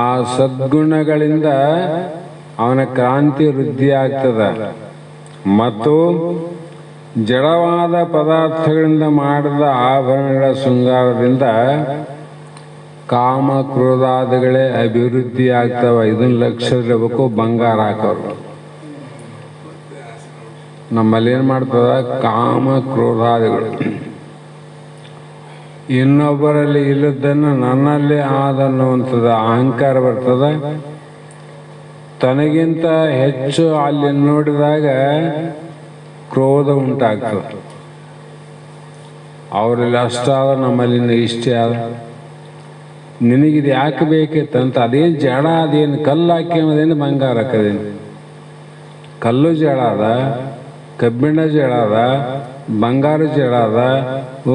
Speaker 2: ಆ ಸದ್ಗುಣಗಳಿಂದ ಅವನ ಕ್ರಾಂತಿ ವೃದ್ಧಿ ಆಗ್ತದ. ಮತ್ತು ಜಡವಾದ ಪದಾರ್ಥಗಳಿಂದ ಮಾಡಿದ ಆಭರಣಗಳ ಶೃಂಗಾರದಿಂದ ಕಾಮ ಕ್ರೋಧಾದಿಗಳೇ ಅಭಿವೃದ್ಧಿ ಆಗ್ತವ. ಇದನ್ನ ಲಕ್ಷಿಸಬೇಕು. ಬಂಗಾರ ಹಾಕೋರು ನಮ್ಮಲ್ಲಿ ಏನು ಮಾಡ್ತದ, ಕಾಮ ಕ್ರೋಧಾದಿಗಳು ಇನ್ನೊಬ್ಬರಲ್ಲಿ ಇಲ್ಲದನ್ನು ನನ್ನಲ್ಲಿ ಆದನ್ನುವಂಥದ್ದು ಅಹಂಕಾರ ಬರ್ತದ. ತನಗಿಂತ ಹೆಚ್ಚು ಅಲ್ಲಿ ನೋಡಿದಾಗ ಕ್ರೋಧ ಉಂಟಾಗ್ತದೆ. ಅವರಲ್ಲಿ ಅಷ್ಟಾದ ನಮ್ಮಲ್ಲಿನ ಇಷ್ಟೇ ಆದ, ನಿನಗಿದು ಯಾಕೆ ಬೇಕಿತ್ತಂತ. ಅದೇನು ಜಡ, ಅದೇನು ಕಲ್ಲು ಹಾಕಿ ಅನ್ನೋದೇನು ಬಂಗಾರ ಹಾಕದೇನು. ಕಲ್ಲು ಜಡ ಅದ, ಕಬ್ಬಿಣ ಜಡ ಅದ, ಬಂಗಾರ ಜಡ ಅದ,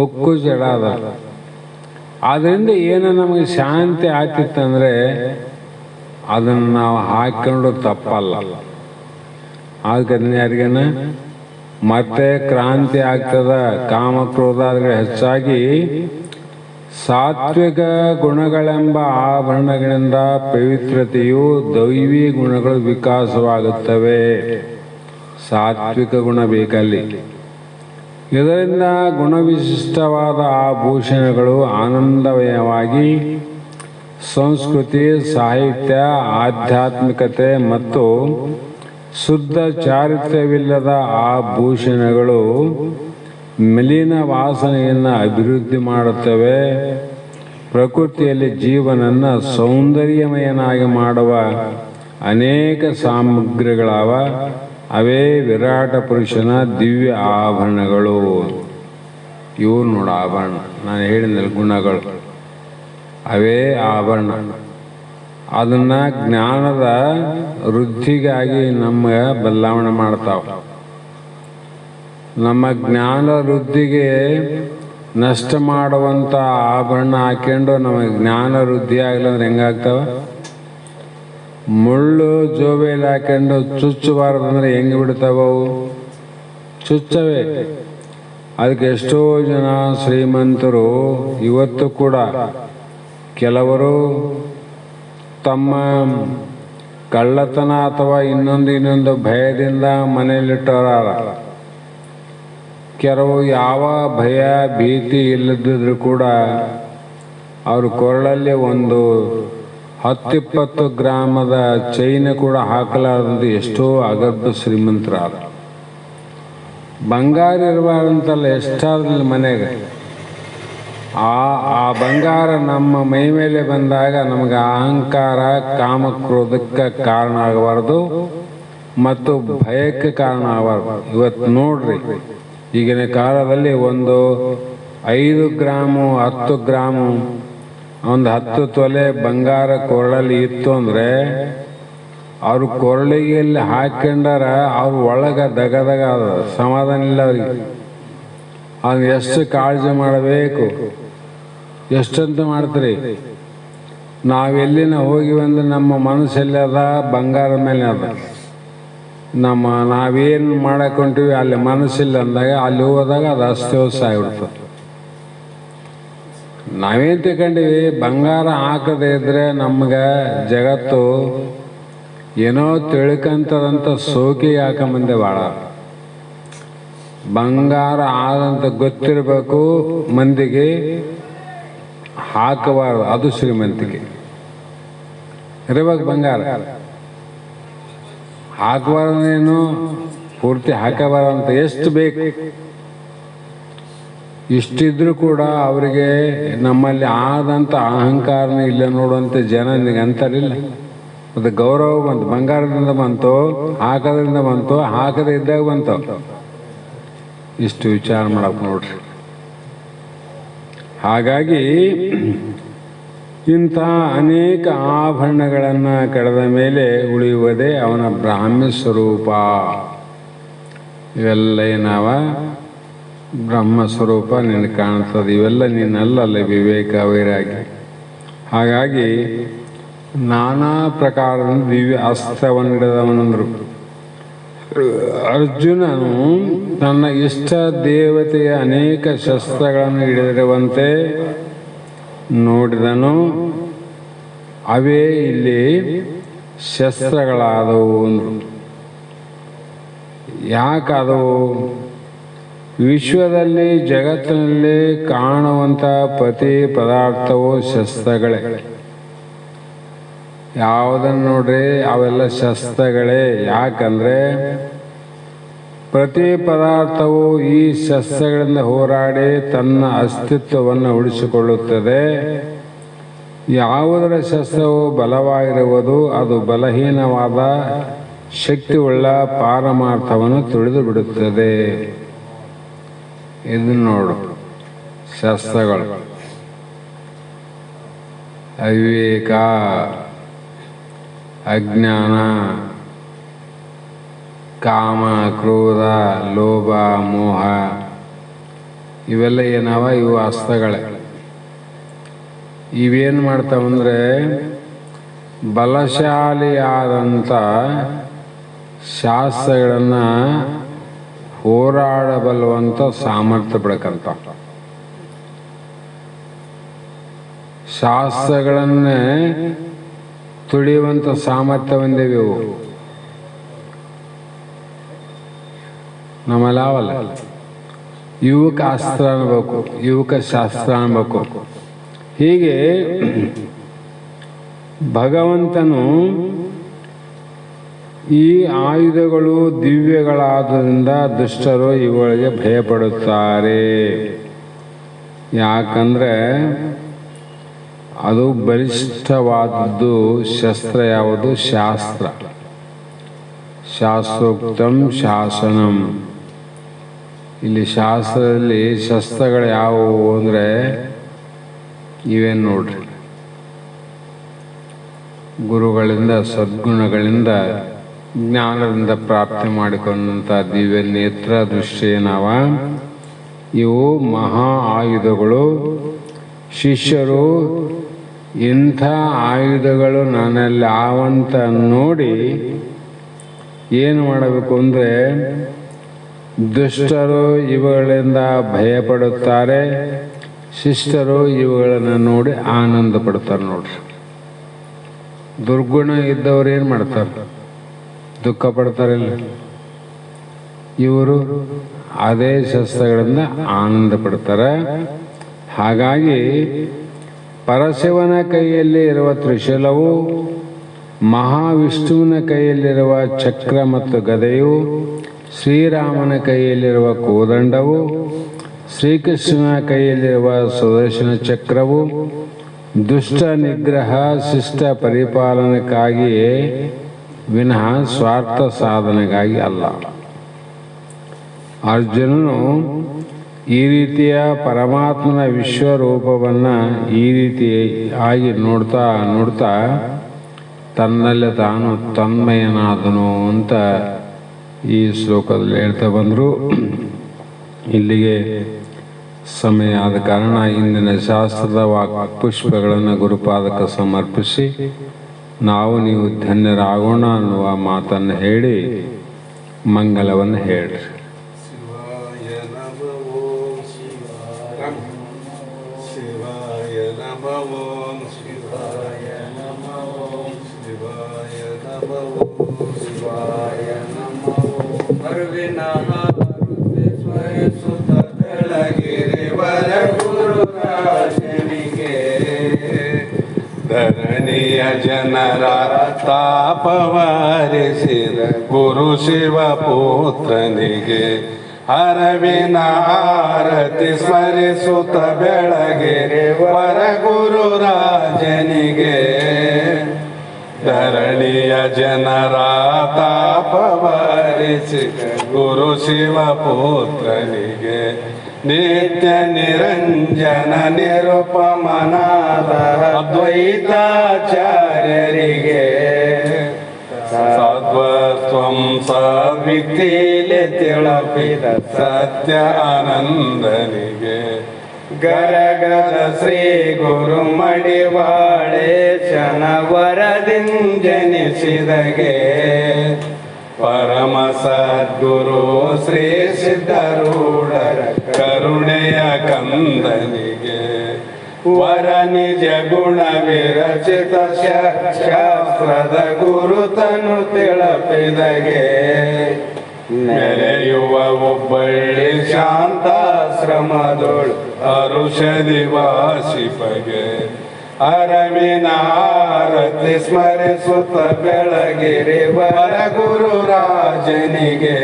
Speaker 2: ಉಕ್ಕು ಜಡ ಅದ. ಆದ್ದರಿಂದ ಏನು ನಮಗೆ ಶಾಂತಿ ಆಗ್ತಿತ್ತಂದರೆ ಅದನ್ನು ನಾವು ಹಾಕೊಂಡು ತಪ್ಪಲ್ಲ. ಅದಕ್ಕೆ ಯಾರಿಗೇನ ಮತ್ತೆ ಕ್ರಾಂತಿ ಆಗ್ತದ. ಕಾಮಕ್ರೋಧಾದಿಗಳು ಹೆಚ್ಚಾಗಿ ಸಾತ್ವಿಕ ಗುಣಗಳೆಂಬ ಆಭರಣಗಳಿಂದ ಪವಿತ್ರತೆಯು ದೈವಿ ಗುಣಗಳು ವಿಕಾಸವಾಗುತ್ತವೆ. ಸಾತ್ವಿಕ ಗುಣ ಬೇಕಲ್ಲಿ. ಇದರಿಂದ ಗುಣವಿಶಿಷ್ಟವಾದ ಆಭೂಷಣಗಳು ಆನಂದಮಯವಾಗಿ ಸಂಸ್ಕೃತಿ, ಸಾಹಿತ್ಯ, ಆಧ್ಯಾತ್ಮಿಕತೆ ಮತ್ತು ಶುದ್ಧ ಚಾರಿತ್ರ್ಯವಿಲ್ಲದ ಆಭೂಷಣಗಳು ಮಿಲಿನ ವಾಸನೆಯನ್ನು ಅಭಿವೃದ್ಧಿ ಮಾಡುತ್ತವೆ. ಪ್ರಕೃತಿಯಲ್ಲಿ ಜೀವನನ್ನು ಸೌಂದರ್ಯಮಯನಾಗಿ ಮಾಡುವ ಅನೇಕ ಸಾಮಗ್ರಿಗಳವ. ಅವೇ ವಿರಾಟ ಪುರುಷನ ದಿವ್ಯ ಆಭರಣಗಳು. ಇವು ನೋಡ ಆಭರಣ, ನಾನು ಹೇಳಿದ ಗುಣಗಳು ಅವೇ ಆಭರಣ. ಅದನ್ನು ಜ್ಞಾನದ ವೃದ್ಧಿಗಾಗಿ ನಮಗೆ ಬದಲಾವಣೆ ಮಾಡ್ತಾವ. ನಮ್ಮ ಜ್ಞಾನ ವೃದ್ಧಿಗೆ ನಷ್ಟ ಮಾಡುವಂಥ ಆಭರಣ ಹಾಕ್ಕೊಂಡು ನಮಗೆ ಜ್ಞಾನ ವೃದ್ಧಿ ಆಗಲ್ಲ ಅಂದ್ರೆ ಹೆಂಗಾಗ್ತಾವ. ಮುಳ್ಳು ಜೋಬೆಯಲ್ಲಿ ಹಾಕೊಂಡು ಚುಚ್ಚಬಾರ್ದಂದ್ರೆ ಹೆಂಗೆ ಬಿಡ್ತಾವವು, ಚುಚ್ಚವೇ. ಅದಕ್ಕೆ ಎಷ್ಟೋ ಜನ ಶ್ರೀಮಂತರು ಇವತ್ತು ಕೂಡ ಕೆಲವರು ತಮ್ಮ ಕಳ್ಳತನ ಅಥವಾ ಇನ್ನೊಂದು ಭಯದಿಂದ ಮನೆಯಲ್ಲಿಟ್ಟವರ, ಕೆಲವು ಯಾವ ಭಯ ಭೀತಿ ಇಲ್ಲದಿದ್ರು ಕೂಡ ಅವರು ಕೊರಳಲ್ಲಿ ಒಂದು 10-20 ಗ್ರಾಮದ ಚೈನ್ ಕೂಡ ಹಾಕಲಾರದಂತೆ ಎಷ್ಟೋ ಅಗರ್ಭ ಶ್ರೀಮಂತರಾದ. ಬಂಗಾರ ಇರಬಾರ್ದಂತಲ್ಲ, ಎಷ್ಟಾದ್ರಲ್ಲಿ ಮನೆಗೆ ಆ ಬಂಗಾರ ನಮ್ಮ ಮೈ ಮೇಲೆ ಬಂದಾಗ ನಮಗೆ ಅಹಂಕಾರ, ಕಾಮಕ್ರೋಧಕ್ಕೆ ಕಾರಣ ಆಗಬಾರ್ದು ಮತ್ತು ಭಯಕ್ಕೆ ಕಾರಣ ಆಗಬಾರ್ದು. ಇವತ್ತು ನೋಡ್ರಿ, ಈಗಿನ ಕಾಲದಲ್ಲಿ ಒಂದು 5 ಗ್ರಾಮು 10 ಗ್ರಾಮು ಒಂದು 10 ತೊಲೆ ಬಂಗಾರ ಕೊರಳಲ್ಲಿ ಇತ್ತು ಅಂದರೆ ಅವ್ರ ಕೊರಳಿಗೆಲ್ಲಿ ಹಾಕೊಂಡಾರ ಅವ್ರ ಒಳಗೆ ದಗದಗ ಅದ, ಸಮಾಧಾನ ಇಲ್ಲ ಅವ್ರಿಗೆ. ಅದು ಎಷ್ಟು ಕಾಳಜಿ ಮಾಡಬೇಕು, ಎಷ್ಟಂತ ಮಾಡ್ತೀರಿ. ನಾವೆಲ್ಲಿನ ಹೋಗಿವಂದ್ರೆ ನಮ್ಮ ಮನಸ್ಸಲ್ಲಿ ಅದ, ಬಂಗಾರ ಮೇಲೆ ಅದ. ನಾವೇನು ಮಾಡಕೊಂತೀವಿ ಅಲ್ಲಿ ಮನಸ್ಸಿಲ್ಲ ಅಂದಾಗ ಅಲ್ಲಿ ಹೋದಾಗ ಅದು ಅಸ್ತವ್ಯಸ್ತ ಆಗಿಬಿಡ್ತದೆ. ನಾವೇನು ತಿಳ್ಕೊಂಡಿವಿ, ಬಂಗಾರ ಹಾಕದೇ ಇದ್ರೆ ನಮ್ಗೆ ಜಗತ್ತು ಏನೋ ತಿಳ್ಕಂತದಂತ ಸೋಕಿಗೆ ಹಾಕೊಂಬಂದೆ ಭಾಳ. ಬಂಗಾರ ಆದಂತ ಗೊತ್ತಿರಬೇಕು ಮಂದಿಗೆ, ಹಾಕಬಾರದು, ಅದು ಶ್ರೀಮಂತಿಕೆ. ಇರಬೇಕು ಬಂಗಾರ, ಹಾಕಬಾರ್ದೇನು ಪೂರ್ತಿ ಹಾಕಬಾರಂತ, ಎಷ್ಟು ಬೇಕು ಇಷ್ಟಿದ್ರೂ ಕೂಡ ಅವರಿಗೆ ನಮ್ಮಲ್ಲಿ ಆದಂಥ ಅಹಂಕಾರನೇ ಇಲ್ಲ ನೋಡುವಂತೆ ಜನ ಅಂತಾರಿಲ್ಲ. ಮತ್ತು ಗೌರವ ಬಂತು, ಬಂಗಾರದಿಂದ ಬಂತು, ಹಾಕೋದ್ರಿಂದ ಬಂತು, ಹಾಕದೇ ಇದ್ದಾಗ ಬಂತು. ಇಷ್ಟು ವಿಚಾರ ಮಾಡಕ್ಕೆ ನೋಡ್ರಿ. ಹಾಗಾಗಿ ಇಂಥ ಅನೇಕ ಆಭರಣಗಳನ್ನು ಕಳೆದ ಮೇಲೆ ಉಳಿಯುವುದೇ ಅವನ ಬ್ರಾಹ್ಮ್ಯ ಸ್ವರೂಪ. ಇವೆಲ್ಲ ಏನವ ಬ್ರಹ್ಮ ಸ್ವರೂಪ ನಿನಗೆ ಕಾಣ್ತದೆ, ಇವೆಲ್ಲ ನೀನಲ್ಲಲ್ಲ ವಿವೇಕ ವೈರಾಗಿ. ಹಾಗಾಗಿ ನಾನಾ ಪ್ರಕಾರದ ದಿವ್ಯ ಅಸ್ತ್ರವನ್ನು ಹಿಡಿದವನಂದರು. ಅರ್ಜುನನು ತನ್ನ ಇಷ್ಟ ದೇವತೆಯ ಅನೇಕ ಶಸ್ತ್ರಗಳನ್ನು ಹಿಡಿದಿರುವಂತೆ ನೋಡಿದನು. ಅವೇ ಇಲ್ಲಿ ಶಸ್ತ್ರಗಳಾದವು ಅಂದರು. ಯಾಕಾದವು? ವಿಶ್ವದಲ್ಲಿ ಜಗತ್ತಿನಲ್ಲಿ ಕಾಣುವಂಥ ಪ್ರತಿ ಪದಾರ್ಥವು ಶಸ್ತ್ರಗಳೇ. ಯಾವುದನ್ನು ನೋಡ್ರಿ ಅವೆಲ್ಲ ಶಸ್ತ್ರಗಳೇ. ಯಾಕಂದರೆ ಪ್ರತಿ ಪದಾರ್ಥವು ಈ ಶಸ್ತ್ರಗಳಿಂದ ಹೋರಾಡಿ ತನ್ನ ಅಸ್ತಿತ್ವವನ್ನು ಉಳಿಸಿಕೊಳ್ಳುತ್ತದೆ. ಯಾವುದರ ಶಸ್ತ್ರವು ಬಲವಾಗಿರುವುದು ಅದು ಬಲಹೀನವಾದ ಶಕ್ತಿಯುಳ್ಳ ಪಾರಮಾರ್ಥವನ್ನು ತುಳಿದು ಬಿಡುತ್ತದೆ. ಇದು ನೋಡು ಶಸ್ತ್ರಗಳು. ಅವಿವೇಕ, ಅಜ್ಞಾನ, ಕಾಮ, ಕ್ರೋಧ, ಲೋಭ, ಮೋಹ ಇವೆಲ್ಲ ಏನವ? ಇವು ಅಸ್ತ್ರಗಳೇ. ಇವೇನು ಮಾಡ್ತಾವಂದರೆ ಬಲಶಾಲಿಯಾದಂಥ ಶಾಸ್ತ್ರಗಳನ್ನು ಹೋರಾಡಬಲ್ಲುವಂಥ ಸಾಮರ್ಥ್ಯ ಪಡ್ಕಂತ, ಶಾಸ್ತ್ರಗಳನ್ನೇ ತುಳಿಯುವಂಥ ಸಾಮರ್ಥ್ಯ ಹೊಂದಿವೆ ಇವು. ನಮ್ಮಲ್ಲಿ ಅವಲ್ಲ. ಇವಕ್ಕೆ ಅಸ್ತ್ರ ಅನ್ಬೇಕು, ಇವಕ್ಕೆ ಶಾಸ್ತ್ರ ಅನ್ಬೇಕು. ಹೀಗೆ ಭಗವಂತನು ಈ ಆಯುಧಗಳು ದಿವ್ಯಗಳಾದ್ದರಿಂದ ದುಷ್ಟರು ಇವುಗಳಿಗೆ ಭಯಪಡುತ್ತಾರೆ. ಯಾಕಂದರೆ ಅದು ಬಲಿಷ್ಠವಾದದ್ದು. ಶಸ್ತ್ರ ಯಾವುದು? ಶಾಸ್ತ್ರ. ಶಾಸ್ತ್ರೋಕ್ತಂ ಶಾಸನಂ. ಇಲ್ಲಿ ಶಾಸ್ತ್ರದಲ್ಲಿ ಶಸ್ತ್ರಗಳು ಯಾವುವು ಅಂದರೆ ಇವೇನು ನೋಡ್ರಿ. ಗುರುಗಳಿಂದ ಸದ್ಗುಣಗಳಿಂದ ಜ್ಞಾನದಿಂದ ಪ್ರಾಪ್ತಿ ಮಾಡಿಕೊಂಡಂಥ ದಿವ್ಯ ನೇತ್ರ ದೃಷ್ಟಿಯೇನವ ಇವು ಮಹಾ ಆಯುಧಗಳು. ಶಿಷ್ಯರು ಇಂಥ ಆಯುಧಗಳು ನನ್ನಲ್ಲಿ ಆವಂತ ನೋಡಿ ಏನು ಮಾಡಬೇಕು ಅಂದರೆ ದುಷ್ಟರು ಇವುಗಳಿಂದ ಭಯಪಡುತ್ತಾರೆ, ಶಿಷ್ಟರು ಇವುಗಳನ್ನು ನೋಡಿ ಆನಂದ ಪಡ್ತಾರೆ. ನೋಡ್ರಿ, ದುರ್ಗುಣ ಇದ್ದವ್ರು ಏನು ಮಾಡ್ತಾರೆ? ದುಃಖ ಪಡ್ತಾರಿಲ್ಲ. ಇವರು ಅದೇ ಶಸ್ತ್ರಗಳಿಂದ ಆನಂದ ಪಡ್ತಾರೆ. ಹಾಗಾಗಿ ಪರಶಿವನ ಕೈಯಲ್ಲಿ ಇರುವ ತ್ರಿಶೂಲವು, ಮಹಾವಿಷ್ಣುವಿನ ಕೈಯಲ್ಲಿರುವ ಚಕ್ರ ಮತ್ತು ಗದೆಯು, ಶ್ರೀರಾಮನ ಕೈಯಲ್ಲಿರುವ ಕೋದಂಡವು, ಶ್ರೀಕೃಷ್ಣನ ಕೈಯಲ್ಲಿರುವ ಸುದರ್ಶನ ಚಕ್ರವು ದುಷ್ಟ ನಿಗ್ರಹ ಶಿಷ್ಟ ಪರಿಪಾಲನೆಗಾಗಿ ವಿನಃ ಸ್ವಾರ್ಥ ಸಾಧನೆಗಾಗಿ ಅಲ್ಲ. ಅರ್ಜುನನು ಈ ರೀತಿಯ ಪರಮಾತ್ಮನ ವಿಶ್ವರೂಪವನ್ನು ಈ ರೀತಿಯಾಗಿ ನೋಡ್ತಾ ನೋಡ್ತಾ ತನ್ನಲ್ಲಿ ತಾನು ತನ್ಮಯನಾದನು ಅಂತ ಈ ಶ್ಲೋಕದಲ್ಲಿ ಹೇಳ್ತಾ ಬಂದರು. ಇಲ್ಲಿಗೆ ಸಮಯ ಆದ ಕಾರಣ ಇಂದಿನ ಶಾಸ್ತ್ರದ ಪುಷ್ಪಗಳನ್ನು ಗುರುಪಾದಕ್ಕೆ ಸಮರ್ಪಿಸಿ ನಾವು ನೀವು ಧನ್ಯರಾಗೋಣ ಅನ್ನುವ ಮಾತನ್ನು ಹೇಳಿ ಮಂಗಲವನ್ನು ಹೇಳ್ರಿ.
Speaker 1: ಬೆಳಗಿರಿ ವರ ಗುರು ರಾಜನಿಗೆ ಜನರ ತಾಪವಾರಿಸಿದ ಗುರು ಶಿವ ಪುತ್ರನಿಗೆ ಅರವಿನ ಆರತಿ ಸ್ಮರಿಸುತ್ತ ಬೆಳಗಿರೆ ವರ ಗುರು ರಾಜನಿಗೆ ಧರಣಿಯ ಜನರ ತಾಪವಾರಿಸಿದ ಗುರು ಶಿವ ಪುತ್ರನಿಗೆ ನಿತ್ಯ ನಿರಂಜನ ನಿರುಪಮನಾದ ಅದ್ವೈತಾಚಾರ್ಯರಿಗೆ ಸದ್ವತ್ವಂ ಸದ್ವಿಕ್ತಿಲೆ ತಿಳಪಿದ ಸತ್ಯ ಆನಂದನಿಗೆ ಗರಗದ ಶ್ರೀ ಗುರು ಮಡಿವಾಳೆ ಶನವರದಿಂಜನಿಸಿದಗೆ ಪರಮ ಸದ್ಗುರು ಶ್ರೀ ಸಿದ್ಧರೂಢರ ಕರುಣೆಯ ಕಂದನಿಗೆ ವರ ನಿಜ ಗುಣ ವಿರಚಿತ ಶಾಸ್ತ್ರದ ಗುರುತನು ತಿಳಪಿದಗೆ ಮೆರೆಯುವ ಹುಬ್ಬಳ್ಳಿ ಶಾಂತಾಶ್ರಮದೊಳು ಅರುಷದಿ ವಾಸಿಪಗೆ ಅರವಿನ ಆರತಿ ಸ್ಮರಿಸುತ್ತ ಬೆಳಗಿರಿ ವರ ಗುರು ರಾಜನಿಗೆ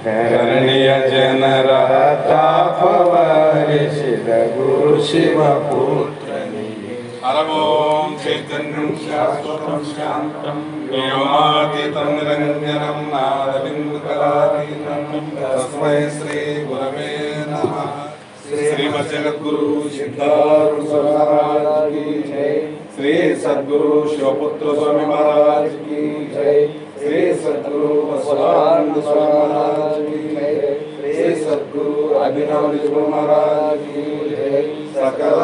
Speaker 1: ಕರ್ಣಿಯ ಜನರ ತಾಪವಾರಿಸಿದ ಗುರು ಶಿವ ಪುತ್ರನಿಗೆ ಹರವೋಂ ಚೈತನ್ಯಂ ಶಾಶ್ವತಂ ಶಾಂತಂ ವ್ಯೋಮಾತೀತಂ ನಿರಂಜನಂ ನಾದಬಿಂದುಕಲಾತೀತಂ ತಸ್ಮೈ ಶ್ರೀ ಗುರವೇ ನಮಃ श्रीमद् जगद्गुरु सिद्धारूढ़ स्वामी महाराज की जय। श्री सद्गुरु शिवपुत्र स्वामी महाराज की जय। श्री सद्गुरु बसवानंद स्वामी महाराज की जय। श्री सद्गुरु अभिनव महाराज की जय। सकल